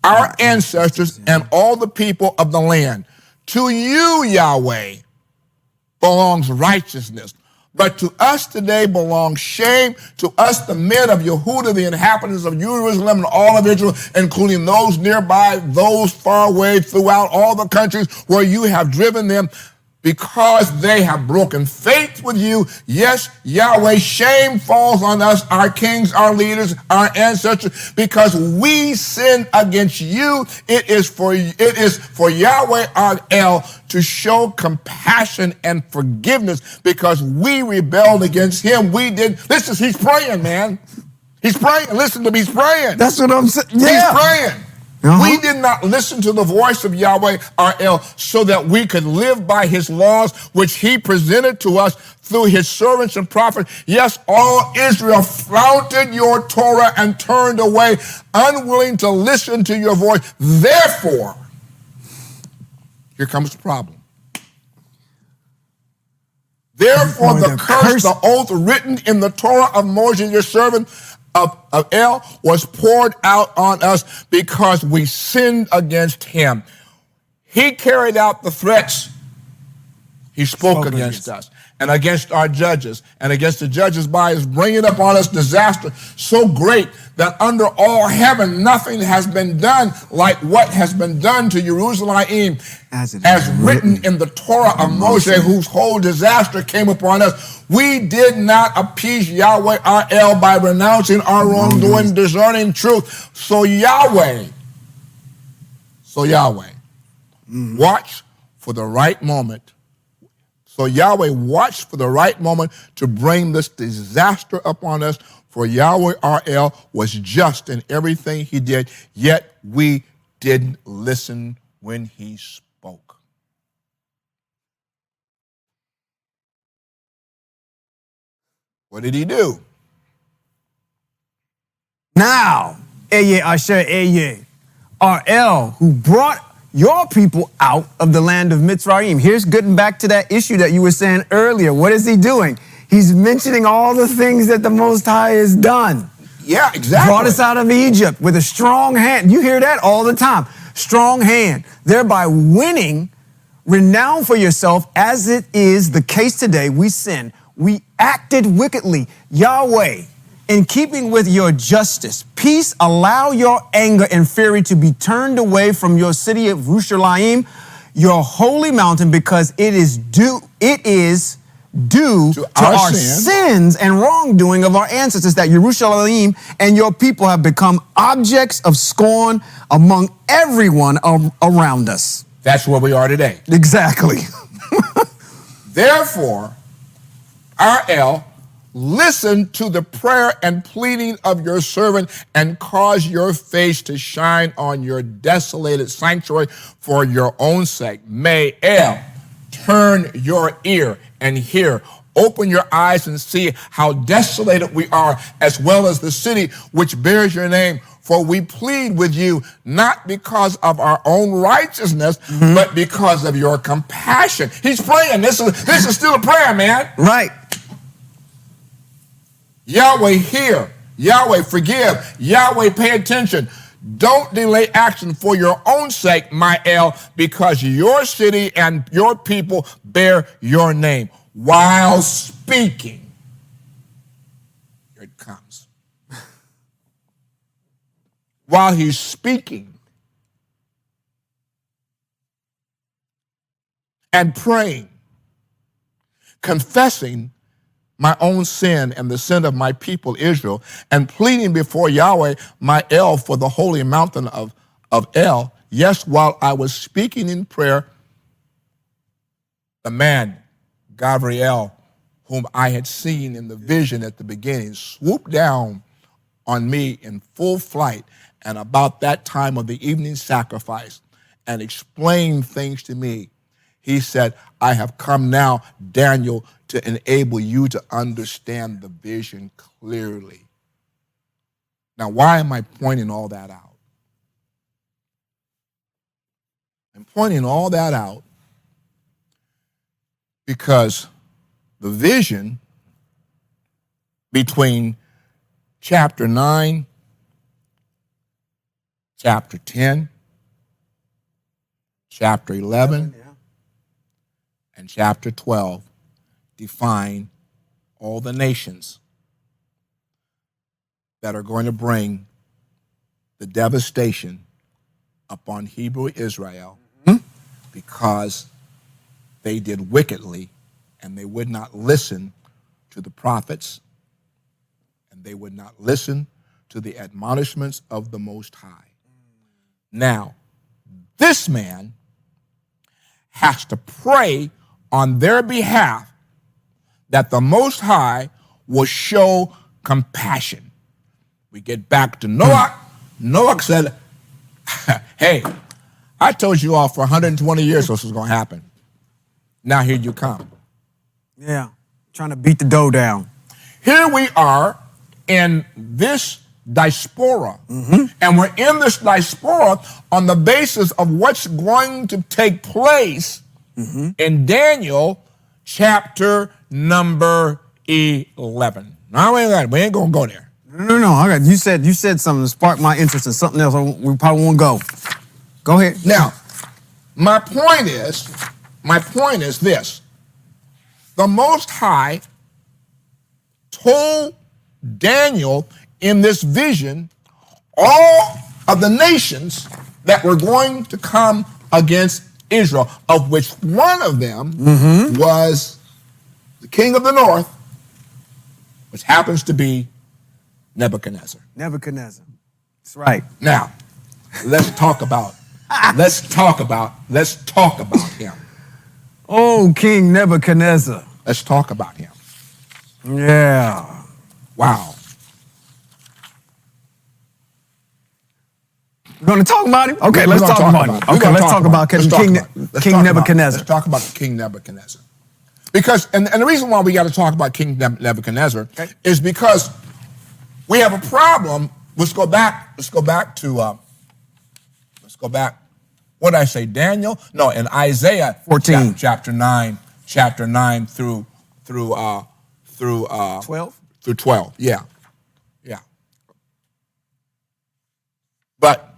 our ancestors, and all the people of the land. To you, Yahweh, belongs righteousness. But to us today belongs shame. To us, the men of Yehuda, the inhabitants of Jerusalem and all of Israel, including those nearby, those far away, throughout all the countries where you have driven them, because they have broken faith with you. Yes, Yahweh, shame falls on us, our kings, our leaders, our ancestors, because we sinned against you. It is for Yahweh our El to show compassion and forgiveness, because we rebelled against him. He's praying, man. He's praying. Listen to me, he's praying. That's what I'm saying. Yeah. He's praying. We did not listen to the voice of Yahweh our El so that we could live by his laws, which he presented to us through his servants and prophets. Yes, all Israel flouted your Torah and turned away, unwilling to listen to your voice. Therefore, here comes the problem. Therefore, the curse, the oath written in the Torah of Moses, your servant, of El, was poured out on us because we sinned against him. He carried out the threats he spoke against us and against our judges and against the judges by his bringing upon us disaster so great that under all heaven nothing has been done like what has been done to Jerusalem, as written in the Torah of Moses, whose whole disaster came upon us. We did not appease Yahweh our El by renouncing our wrongdoing, discerning truth. So Yahweh, watch for the right moment. So Yahweh watched for the right moment to bring this disaster upon us. For Yahweh our El was just in everything he did, yet we didn't listen when he spoke. What did he do? Now, Ehyeh Asher Ehyeh, our El, who brought your people out of the land of Mitzrayim. Here's getting back to that issue that you were saying earlier. What is he doing? He's mentioning all the things that the Most High has done. Yeah, exactly. Brought us out of Egypt with a strong hand. You hear that all the time. Strong hand. Thereby winning renown for yourself, as it is the case today. We sinned. We acted wickedly. Yahweh, in keeping with your justice, peace, allow your anger and fury to be turned away from your city of Yerushalayim, your holy mountain, because it is due to our sins and wrongdoing of our ancestors, that Yerushalayim and your people have become objects of scorn among everyone around us. That's where we are today. Exactly. Therefore, R.L., listen to the prayer and pleading of your servant, and cause your face to shine on your desolated sanctuary for your own sake. May El turn your ear and hear. Open your eyes and see how desolated we are, as well as the city which bears your name. For we plead with you, not because of our own righteousness, but because of your compassion. He's praying. This is still a prayer, man. Right. Yahweh, hear. Yahweh, forgive. Yahweh, pay attention. Don't delay action for your own sake, my El, because your city and your people bear your name. While speaking, here it comes. While he's speaking and praying, confessing my own sin and the sin of my people Israel, and pleading before Yahweh, my El, for the holy mountain of El. Yes, while I was speaking in prayer, the man, Gabriel, whom I had seen in the vision at the beginning, swooped down on me in full flight, and about that time of the evening sacrifice, and explained things to me. He said, I have come now, Daniel, to enable you to understand the vision clearly. Now, why am I pointing all that out? I'm pointing all that out because the vision between chapter 9, chapter 10, chapter 11, and chapter 12 define all the nations that are going to bring the devastation upon Hebrew Israel because they did wickedly, and they would not listen to the prophets, and they would not listen to the admonishments of the Most High. Now, this man has to pray on their behalf that the Most High will show compassion. We get back to Noah. Noah said, hey, I told you all for 120 years this was going to happen. Now here you come. Yeah, trying to beat the dough down. Here we are in this diaspora, and we're in this diaspora on the basis of what's going to take place in Daniel chapter number 11. Now, we ain't going to go there. No. You said something that sparked my interest in something else. We probably won't go. Go ahead. Now, my point is this. The Most High told Daniel in this vision all of the nations that were going to come against Israel, of which one of them was the king of the north, which happens to be Nebuchadnezzar. Nebuchadnezzar. That's right. Now, let's talk about him. Oh, King Nebuchadnezzar. Let's talk about him. Yeah. Wow. We're going to talk about him? Okay, let's talk about him. Okay, let's talk about King Nebuchadnezzar. Let's talk about King Nebuchadnezzar. Because, and the reason why we got to talk about King Nebuchadnezzar is because we have a problem. Let's go back to what did I say, Daniel? No, in Isaiah 14. chapter 9 through through 12? Through 12. Yeah. But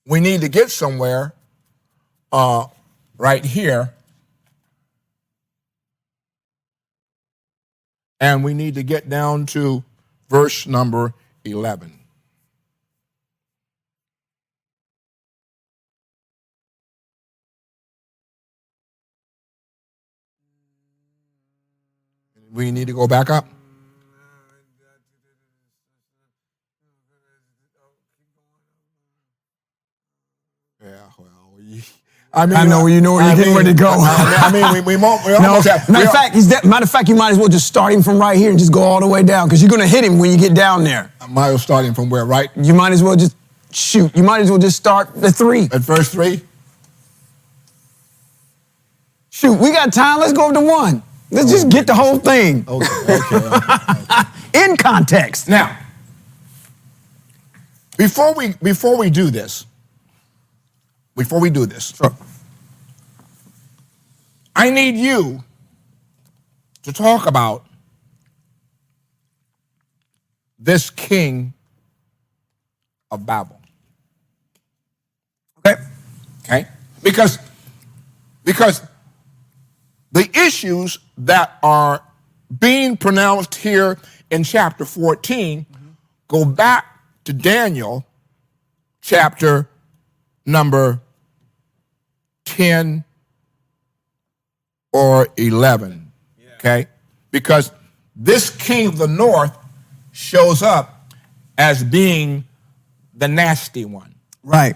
we need to get somewhere right here. And we need to get down to verse number 11. We need to go back up. Yeah, well, I know where you're getting ready to go. We almost have. Matter of fact, you might as well just start him from right here and just go all the way down, because you're going to hit him when you get down there. I might as well start him from where, right? You might as well just shoot. You might as well just start at 3. At verse 3? Shoot, we got time. Let's go up to 1. Let's just get the whole thing. Okay. In context. Now, before we do this, sure. I need you to talk about this king of Babel. Okay? Because the issues that are being pronounced here in chapter 14 go back to Daniel chapter number 10 or 11, okay? Because this king of the north shows up as being the nasty one. Right.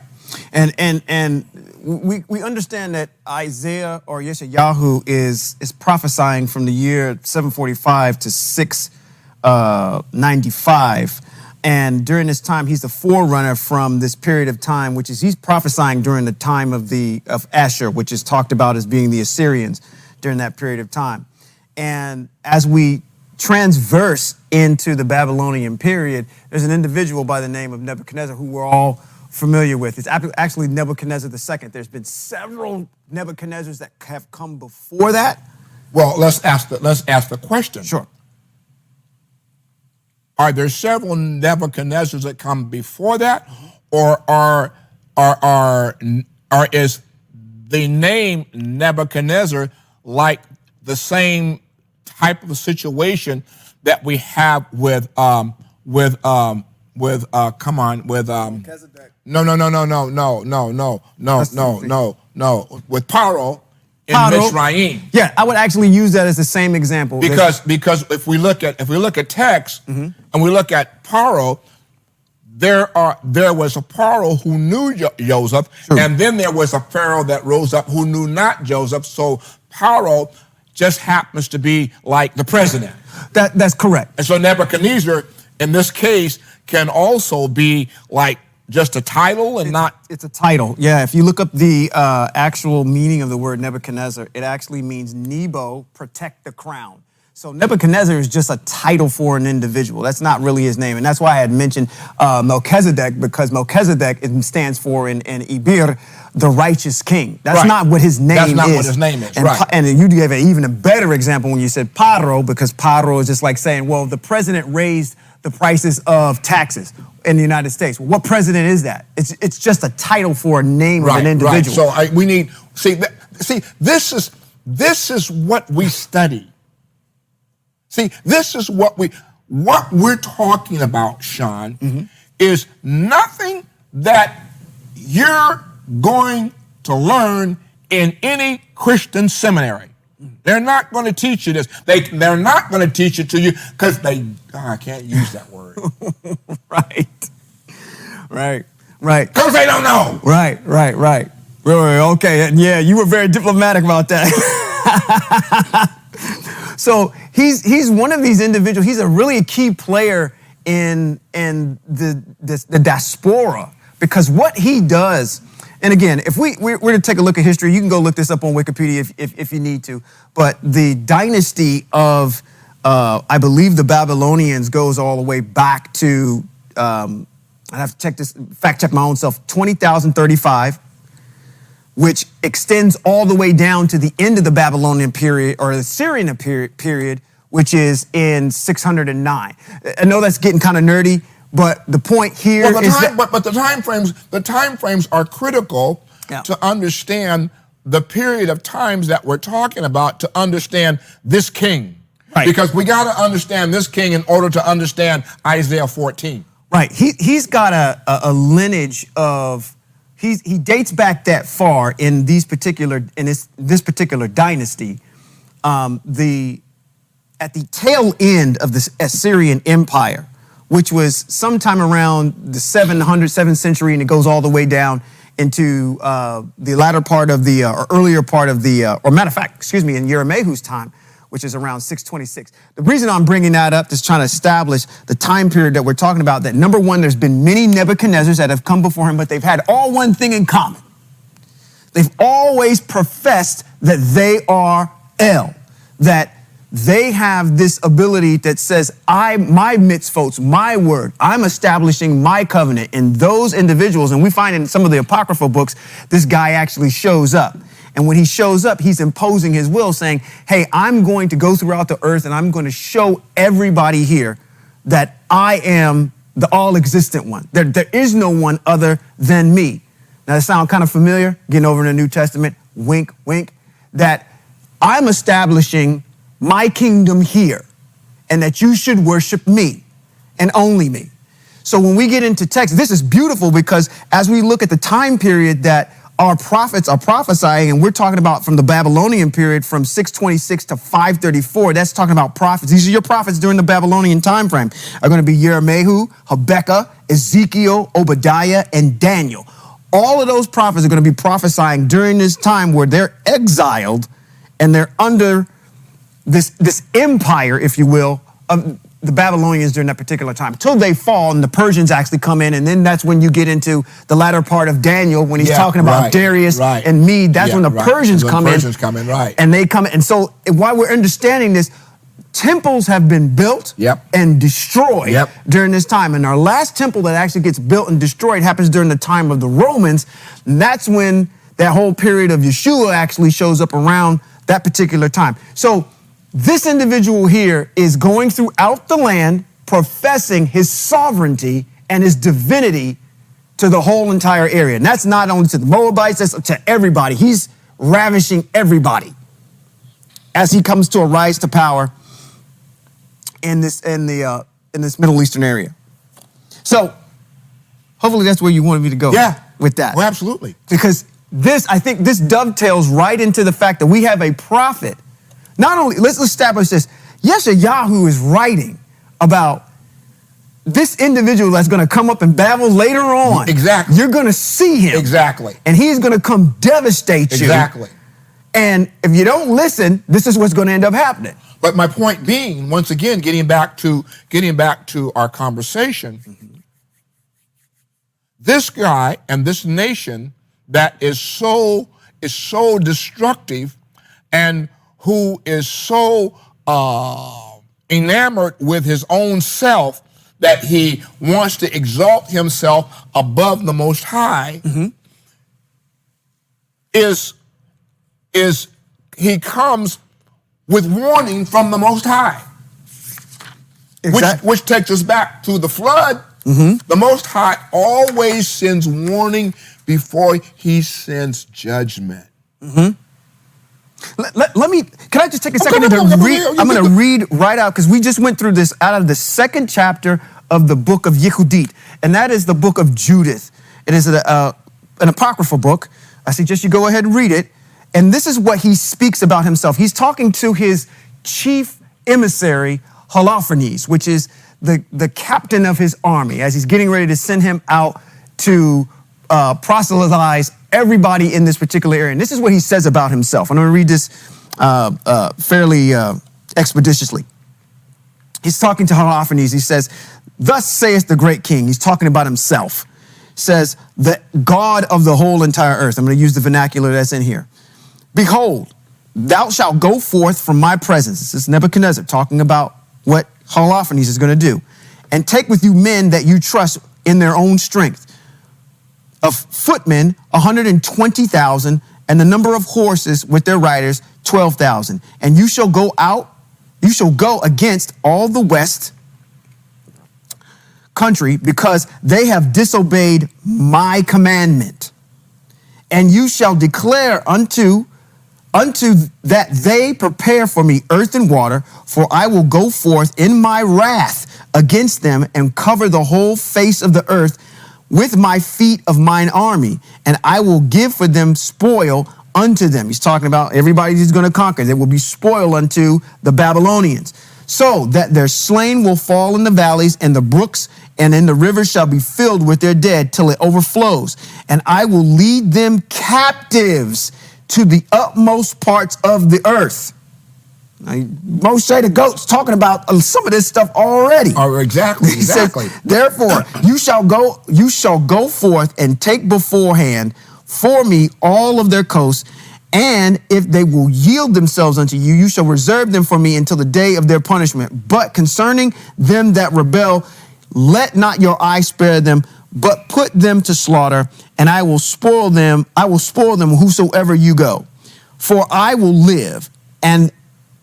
And we understand that Isaiah or Yeshayahu is prophesying from the year 745 to 695. And during this time, he's the forerunner from this period of time, which is he's prophesying during the time of Asher, which is talked about as being the Assyrians during that period of time. And as we transverse into the Babylonian period, there's an individual by the name of Nebuchadnezzar who we're all familiar with. It's actually Nebuchadnezzar II. There's been several Nebuchadnezzars that have come before that. Well, let's ask the question. Sure. Are there several Nebuchadnezzars that come before that, or is the name Nebuchadnezzar like the same type of situation that we have with Melchizedek? No. With Paro in Mizraim. Yeah, I would actually use that as the same example. Because if we look at text and we look at Paro, there was a Paro who knew Joseph, and then there was a Pharaoh that rose up who knew not Joseph. So Paro just happens to be like the president. That's correct. And so Nebuchadnezzar, in this case, can also be like just a title and It's a title. Yeah, if you look up the actual meaning of the word Nebuchadnezzar, it actually means Nebo, protect the crown. So Nebuchadnezzar is just a title for an individual. That's not really his name. And that's why I had mentioned Melchizedek, because Melchizedek stands for in Ibir, the righteous king. That's not what his name is. That's not what his name is, right. And you gave even a better example when you said Paro, because Paro is just like saying, well, the president raised the prices of taxes in the United States. Well, what president is that? It's just a title for a name of an individual. Right. So we need, this is what we study. See, this is what we're talking about, Sean, is nothing that you're going to learn in any Christian seminary. They're not going to teach you this. They're not going to teach it to you because I can't use that word. Right. Because they don't know. Right. Okay, yeah, you were very diplomatic about that. So he's one of these individuals. He's a really key player in the diaspora, because what he does, and again, if we're to take a look at history, you can go look this up on Wikipedia if you need to. But the dynasty of, I believe, the Babylonians goes all the way back to, I have to fact check my own self, 20,035. Which extends all the way down to the end of the Babylonian period or the Syrian period, which is in 609. I know that's getting kind of nerdy, but the point here Well, is that... But the time frames are critical to understand the period of times that we're talking about, to understand this king. Right. Because we got to understand this king in order to understand Isaiah 14. Right. He's got a lineage of... He dates back that far in this particular dynasty. At the tail end of the Assyrian Empire, which was sometime around the 700th century, and it goes all the way down into the latter part of the, or earlier part of the, or matter of fact, excuse me, in Yirmehu's time, which is around 626. The reason I'm bringing that up is trying to establish the time period that we're talking about, that number one, there's been many Nebuchadnezzars that have come before him, but they've had all one thing in common. They've always professed that they are El, that they have this ability that says, my mitzvot, my word, I'm establishing my covenant. And those individuals, and we find in some of the apocryphal books, this guy actually shows up. And when he shows up, he's imposing his will, saying, hey, I'm going to go throughout the earth and I'm going to show everybody here that I am the all-existent one. There is no one other than me. Now, that sound kind of familiar? Getting over in the New Testament, wink, wink, that I'm establishing my kingdom here and that you should worship me and only me. So when we get into text, this is beautiful because as we look at the time period that our prophets are prophesying, and we're talking about from the Babylonian period from 626 to 534, that's talking about prophets. These are your prophets during the Babylonian time frame. Are going to be Yirmehu, Habakkuk, Ezekiel, Obadiah, and Daniel. All of those prophets are going to be prophesying during this time where they're exiled and they're under this empire, if you will, of the Babylonians during that particular time, till they fall and the Persians actually come in. And then that's when you get into the latter part of Daniel when he's talking about Darius and Mede. That's when the Persians come in. Right. And they come in. And so while we're understanding this, temples have been built and destroyed during this time. And our last temple that actually gets built and destroyed happens during the time of the Romans. And that's when that whole period of Yeshua actually shows up around that particular time. So this individual here is going throughout the land, professing his sovereignty and his divinity to the whole entire area. And that's not only to the Moabites, that's to everybody. He's ravishing everybody as he comes to a rise to power in this Middle Eastern area. So hopefully that's where you wanted me to go with that. Well, absolutely. Because I think this dovetails right into the fact that we have a prophet. Not only, let's establish this, Yeshayahu is writing about this individual that's going to come up in Babel later on. Exactly. You're going to see him. Exactly. And he's going to come devastate you. Exactly. And if you don't listen, this is what's going to end up happening. But my point being, once again, getting back to our conversation, this guy and this nation that is so destructive and who is so enamored with his own self that he wants to exalt himself above the Most High, is he comes with warning from the Most High, which takes us back to the flood. The Most High always sends warning before he sends judgment. Can I just take a second to read? I'm going to read right out because we just went through this out of the second chapter of the book of Yehudit, and that is the book of Judith. It is an apocryphal book. I suggest you go ahead and read it. And this is what he speaks about himself. He's talking to his chief emissary, Holofernes, which is the captain of his army, as he's getting ready to send him out to proselytize everybody in this particular area. And this is what he says about himself. I'm going to read this fairly expeditiously. He's talking to Holofernes. He says, "Thus saith the great king." He's talking about himself. He says, "The God of the whole entire earth." I'm going to use the vernacular that's in here. "Behold, thou shalt go forth from my presence." This is Nebuchadnezzar talking about what Holofernes is going to do. "And take with you men that you trust in their own strength. Of footmen, 120,000, and the number of horses with their riders, 12,000. And you shall go out, You shall go against all the west country because they have disobeyed my commandment. And you shall declare unto that they prepare for me earth and water, for I will go forth in my wrath against them and cover the whole face of the earth with my feet of mine army, and I will give for them spoil unto them. He's talking about everybody he's going to conquer. There will be spoil unto the Babylonians, so that their slain will fall in the valleys, and the brooks and in the rivers shall be filled with their dead till it overflows. And I will lead them captives to the utmost parts of the earth. Now, Moshe the goat's talking about some of this stuff already. Oh, exactly. He says, Exactly. therefore, you shall go forth and take beforehand for me all of their coasts, and if they will yield themselves unto you, you shall reserve them for me until the day of their punishment. But concerning them that rebel, let not your eye spare them, but put them to slaughter, and I will spoil them. I will spoil them whosoever you go. For I will live, and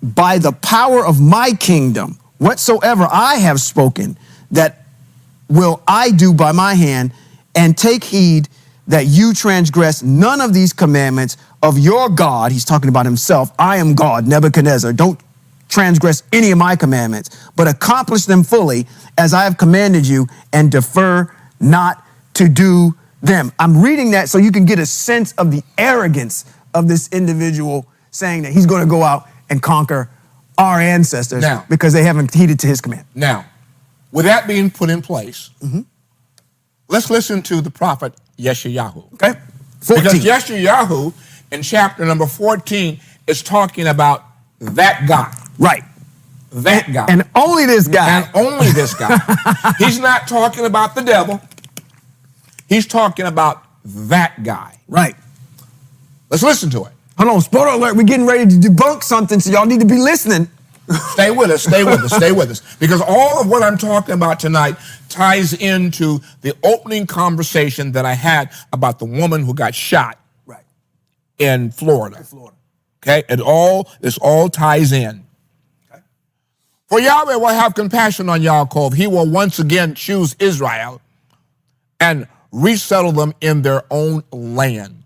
by the power of my kingdom, whatsoever I have spoken, that will I do by my hand, and take heed that you transgress none of these commandments of your God. He's talking about himself. I am God, Nebuchadnezzar. Don't transgress any of my commandments, but accomplish them fully as I have commanded you, and defer not to do them. I'm reading that so you can get a sense of the arrogance of this individual saying that he's going to go out and conquer our ancestors because they haven't heeded to his command. Now, with that being put in place, let's listen to the prophet Yeshayahu. Okay. 14. Because Yeshayahu in chapter number 14 is talking about that guy. Right. That guy. And only this guy. And only this guy. He's not talking about the devil. He's talking about that guy. Right. Let's listen to it. Hold on, spoiler alert, we're getting ready to debunk something, so y'all need to be listening. Stay with us, stay with us, stay with us. Because all of what I'm talking about tonight ties into the opening conversation that I had about the woman who got shot in Florida. Okay, this all ties in. Okay. For Yahweh will have compassion on Yaakov. He will once again choose Israel and resettle them in their own land.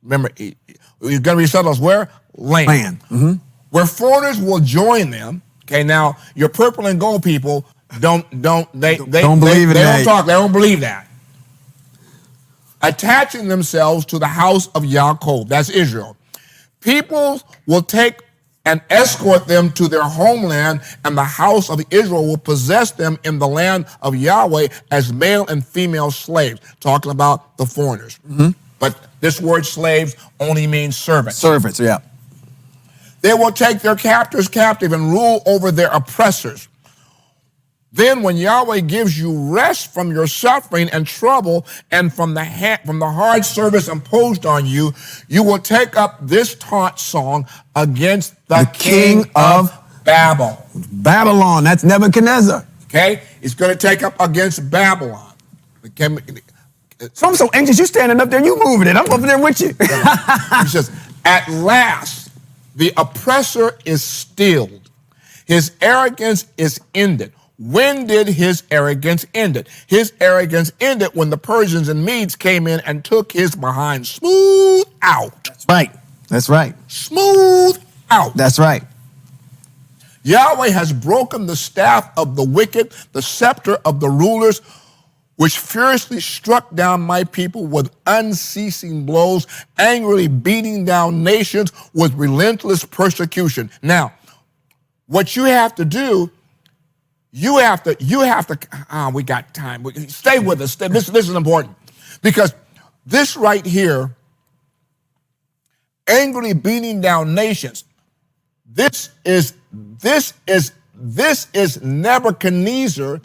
Remember, he's going to resettle us where? Land. Where foreigners will join them. Okay, now your purple and gold people don't believe in that. They don't believe that. Attaching themselves to the house of Yaakov, that's Israel. People will take and escort them to their homeland, and the house of Israel will possess them in the land of Yahweh as male and female slaves, talking about the foreigners. But this word slaves only means servants. Servants, yeah. They will take their captors captive and rule over their oppressors. Then when Yahweh gives you rest from your suffering and trouble and from the hard service imposed on you, you will take up this taunt song against the king of Babel. Babylon, that's Nebuchadnezzar. Okay? He's going to take up against Babylon. So I'm so anxious, you standing up there, you moving it. I'm over there with you. He says, at last, the oppressor is stilled. His arrogance is ended. When did his arrogance end? His arrogance ended when the Persians and Medes came in and took his behind smooth out. That's right. That's right. Smooth out. That's right. Yahweh has broken the staff of the wicked, the scepter of the rulers, which furiously struck down my people with unceasing blows, angrily beating down nations with relentless persecution. Now, what you have to do, we got time. Stay with us. This is important. Because this right here, angrily beating down nations, this is Nebuchadnezzar,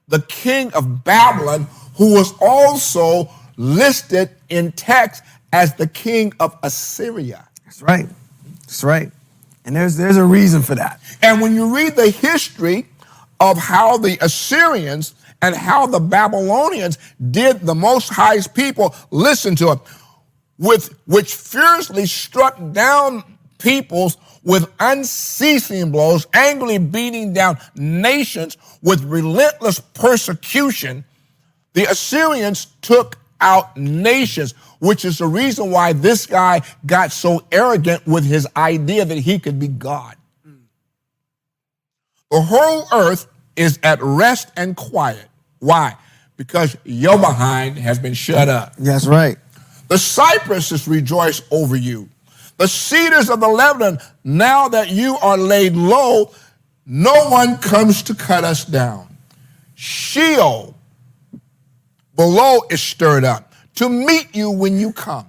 the king of Babylon, who was also listed in text as the king of Assyria. That's right. That's right. And there's a reason for that. And when you read the history of how the Assyrians and how the Babylonians did the Most High's people, listen to it, which fiercely struck down peoples with unceasing blows, angrily beating down nations with relentless persecution. The Assyrians took out nations, which is the reason why this guy got so arrogant with his idea that he could be God. The whole earth is at rest and quiet. Why? Because your behind has been shut up. That's right. The cypresses rejoice over you. The cedars of the Lebanon, now that you are laid low, no one comes to cut us down. Sheol below is stirred up to meet you when you come.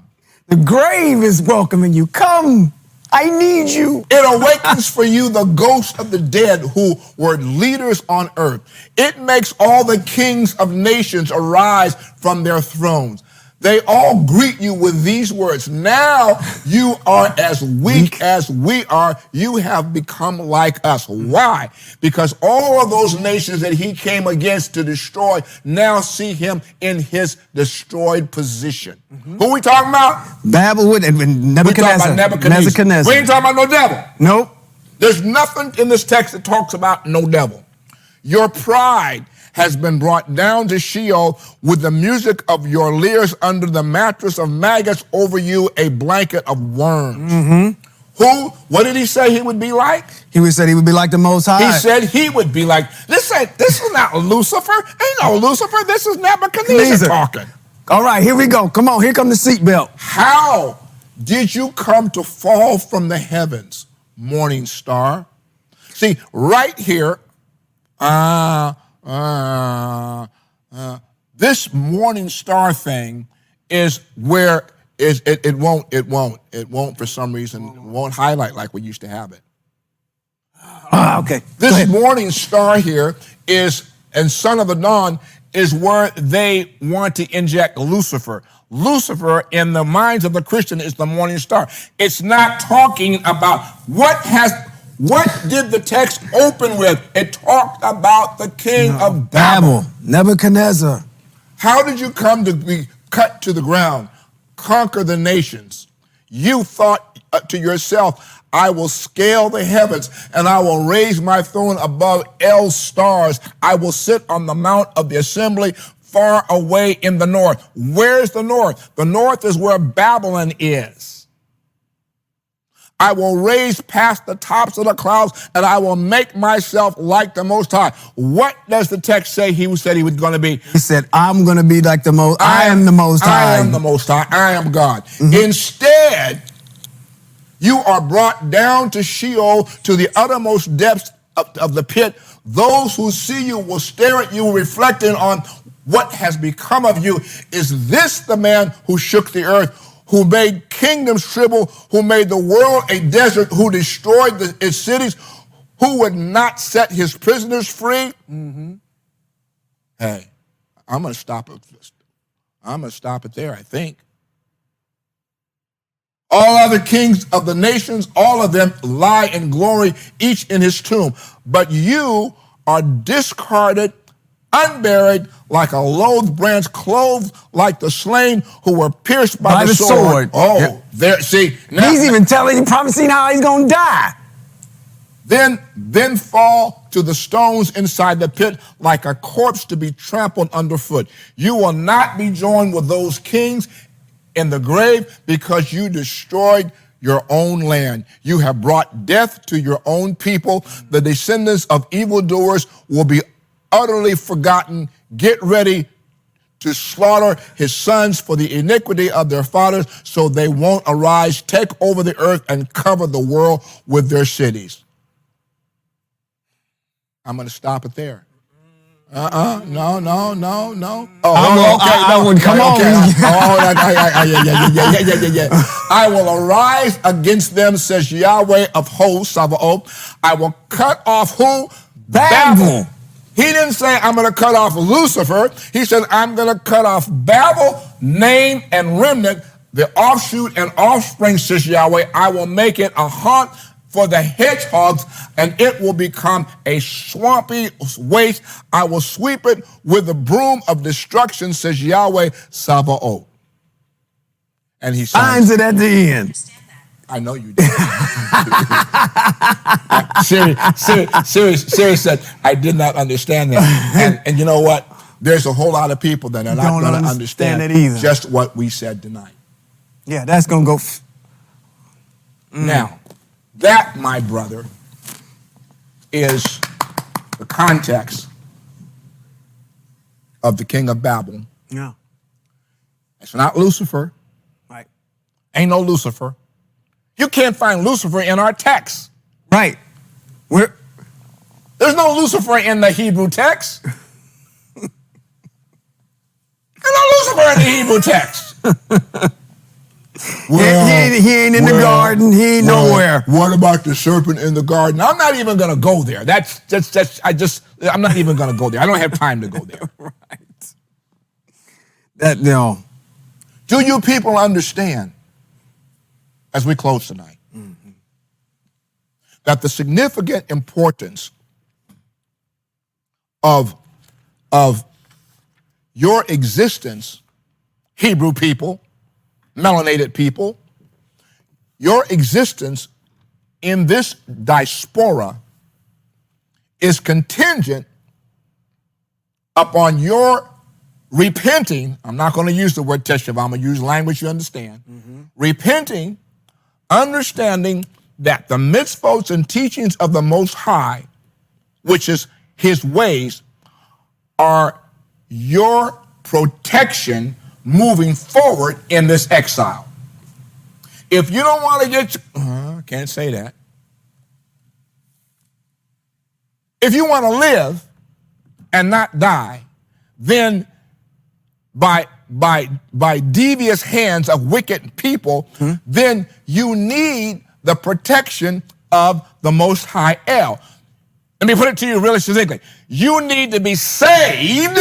The grave is welcoming you. Come, I need you. It awakens for you the ghosts of the dead who were leaders on earth. It makes all the kings of nations arise from their thrones. They all greet you with these words. Now you are as weak as we are. You have become like us. Why? Because all of those nations that he came against to destroy now see him in his destroyed position. Who are we talking about? Babel and Nebuchadnezzar. We're talking about Nebuchadnezzar. We ain't talking about no devil. Nope. There's nothing in this text that talks about no devil. Your pride has been brought down to Sheol with the music of your lyres under the mattress of maggots over you, a blanket of worms. What did he say he would be like? He said he would be like the Most High. He said he would be like, this is not Lucifer. Ain't no Lucifer. This is Nebuchadnezzar talking. All right, here we go. Come on, here come the seatbelt. How did you come to fall from the heavens, morning star? See, right here, this morning star thing is where it won't for some reason won't highlight like we used to have it. Okay. This morning star here is, and son of the dawn, is where they want to inject Lucifer. Lucifer, in the minds of the Christian, is the morning star. It's not talking about what did the text open with? It talked about the king of Babel. Nebuchadnezzar. How did you come to be cut to the ground, conquer the nations? You thought to yourself, I will scale the heavens and I will raise my throne above El's stars. I will sit on the mount of the assembly far away in the north. Where's the north? The north is where Babylon is. I will raise past the tops of the clouds and I will make myself like the Most High. What does the text say he said he was going to be? He said, I'm going to be like the Most High. I am the Most High. I am the Most High. I am God. Instead, you are brought down to Sheol, to the uttermost depths of the pit. Those who see you will stare at you, reflecting on what has become of you. Is this the man who shook the earth, who made kingdoms tremble, who made the world a desert, who destroyed its cities, who would not set his prisoners free? Hey, I'm going to stop it. I'm going to stop it there, I think. All other kings of the nations, all of them lie in glory, each in his tomb. But you are discarded, unburied, like a loathed branch, clothed like the slain who were pierced by the sword. Oh, yep. There, see. Now, he's even promising how he's going to die. Then fall to the stones inside the pit like a corpse to be trampled underfoot. You will not be joined with those kings in the grave because you destroyed your own land. You have brought death to your own people. The descendants of evildoers will be utterly forgotten. Get ready to slaughter his sons for the iniquity of their fathers, so they won't arise, take over the earth, and cover the world with their cities. I'm going to stop it there. No. Oh, okay, come on. Yeah. I will arise against them, says Yahweh of hosts, Sabaoth. I will cut off who? Babel. He didn't say I'm going to cut off Lucifer. He said I'm going to cut off Babel, name and remnant, the offshoot and offspring, says Yahweh. I will make it a haunt for the hedgehogs, and it will become a swampy waste. I will sweep it with the broom of destruction, says Yahweh Sabaoth. And he signs it at the end. I know you did. Siri said, I did not understand that. And you know what? There's a whole lot of people that are not going to understand it either. Just what we said tonight. Yeah, that's going to go. Now, that, my brother, is the context of the king of Babel. Yeah. It's not Lucifer. Right. Ain't no Lucifer. You can't find Lucifer in our text. Right. There's no Lucifer in the Hebrew text. There's no Lucifer in the Hebrew text. Well, he ain't in the garden. He ain't nowhere. What about the serpent in the garden? I'm not even going to go there. I'm not even going to go there. I don't have time to go there. Right. No. Do you people understand, as we close tonight, that the significant importance of your existence, Hebrew people, melanated people, your existence in this diaspora is contingent upon your repenting. I'm not going to use the word teshuvah. I'm going to use language you understand. Repenting, understanding that the mitzvot and teachings of the Most High, which is his ways, are your protection moving forward in this exile. If you don't want to get, can't say that. If you want to live and not die, then by devious hands of wicked people, then you need the protection of the Most High El. Let me put it to you really succinctly. You need to be saved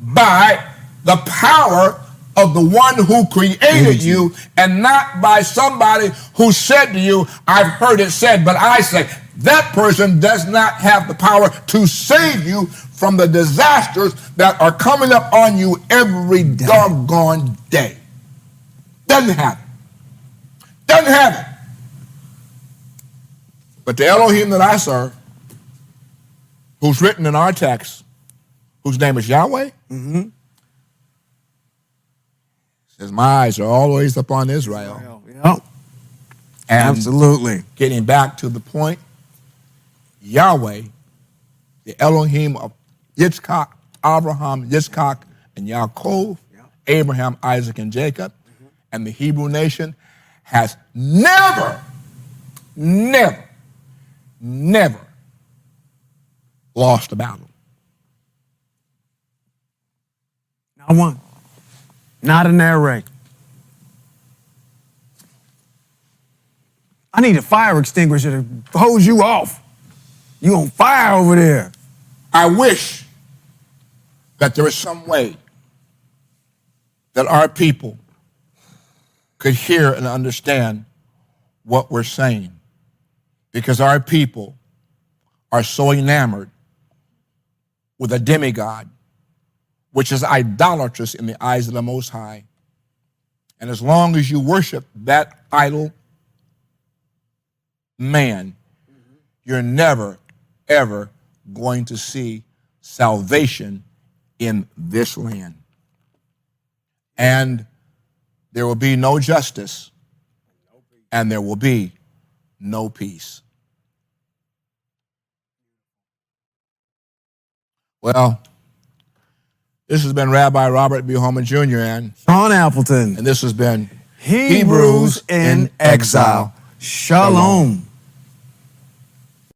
by the power of the one who created you, and not by somebody who said to you, I've heard it said, but I say. That person does not have the power to save you from the disasters that are coming up on you every doggone day. Doesn't have it. Doesn't have it. But the Elohim that I serve, who's written in our text, whose name is Yahweh, says, my eyes are always upon Israel. Yep. Absolutely. Getting back to the point, Yahweh, the Elohim of Yitzchak, Abraham, Yitzchak, and Yaakov, Abraham, Isaac, and Jacob, and the Hebrew nation has never lost a battle. Not one. Not an air raid. I need a fire extinguisher to hose you off. You on fire over there. I wish that there was some way that our people could hear and understand what we're saying, because our people are so enamored with a demigod, which is idolatrous in the eyes of the Most High. And as long as you worship that idol man, you're never, ever going to see salvation in this land. And there will be no justice, and there will be no peace. Well, this has been Rabbi Robert B. Holman Jr. and Sean Appleton. And this has been Hebrews in Exile. Shalom.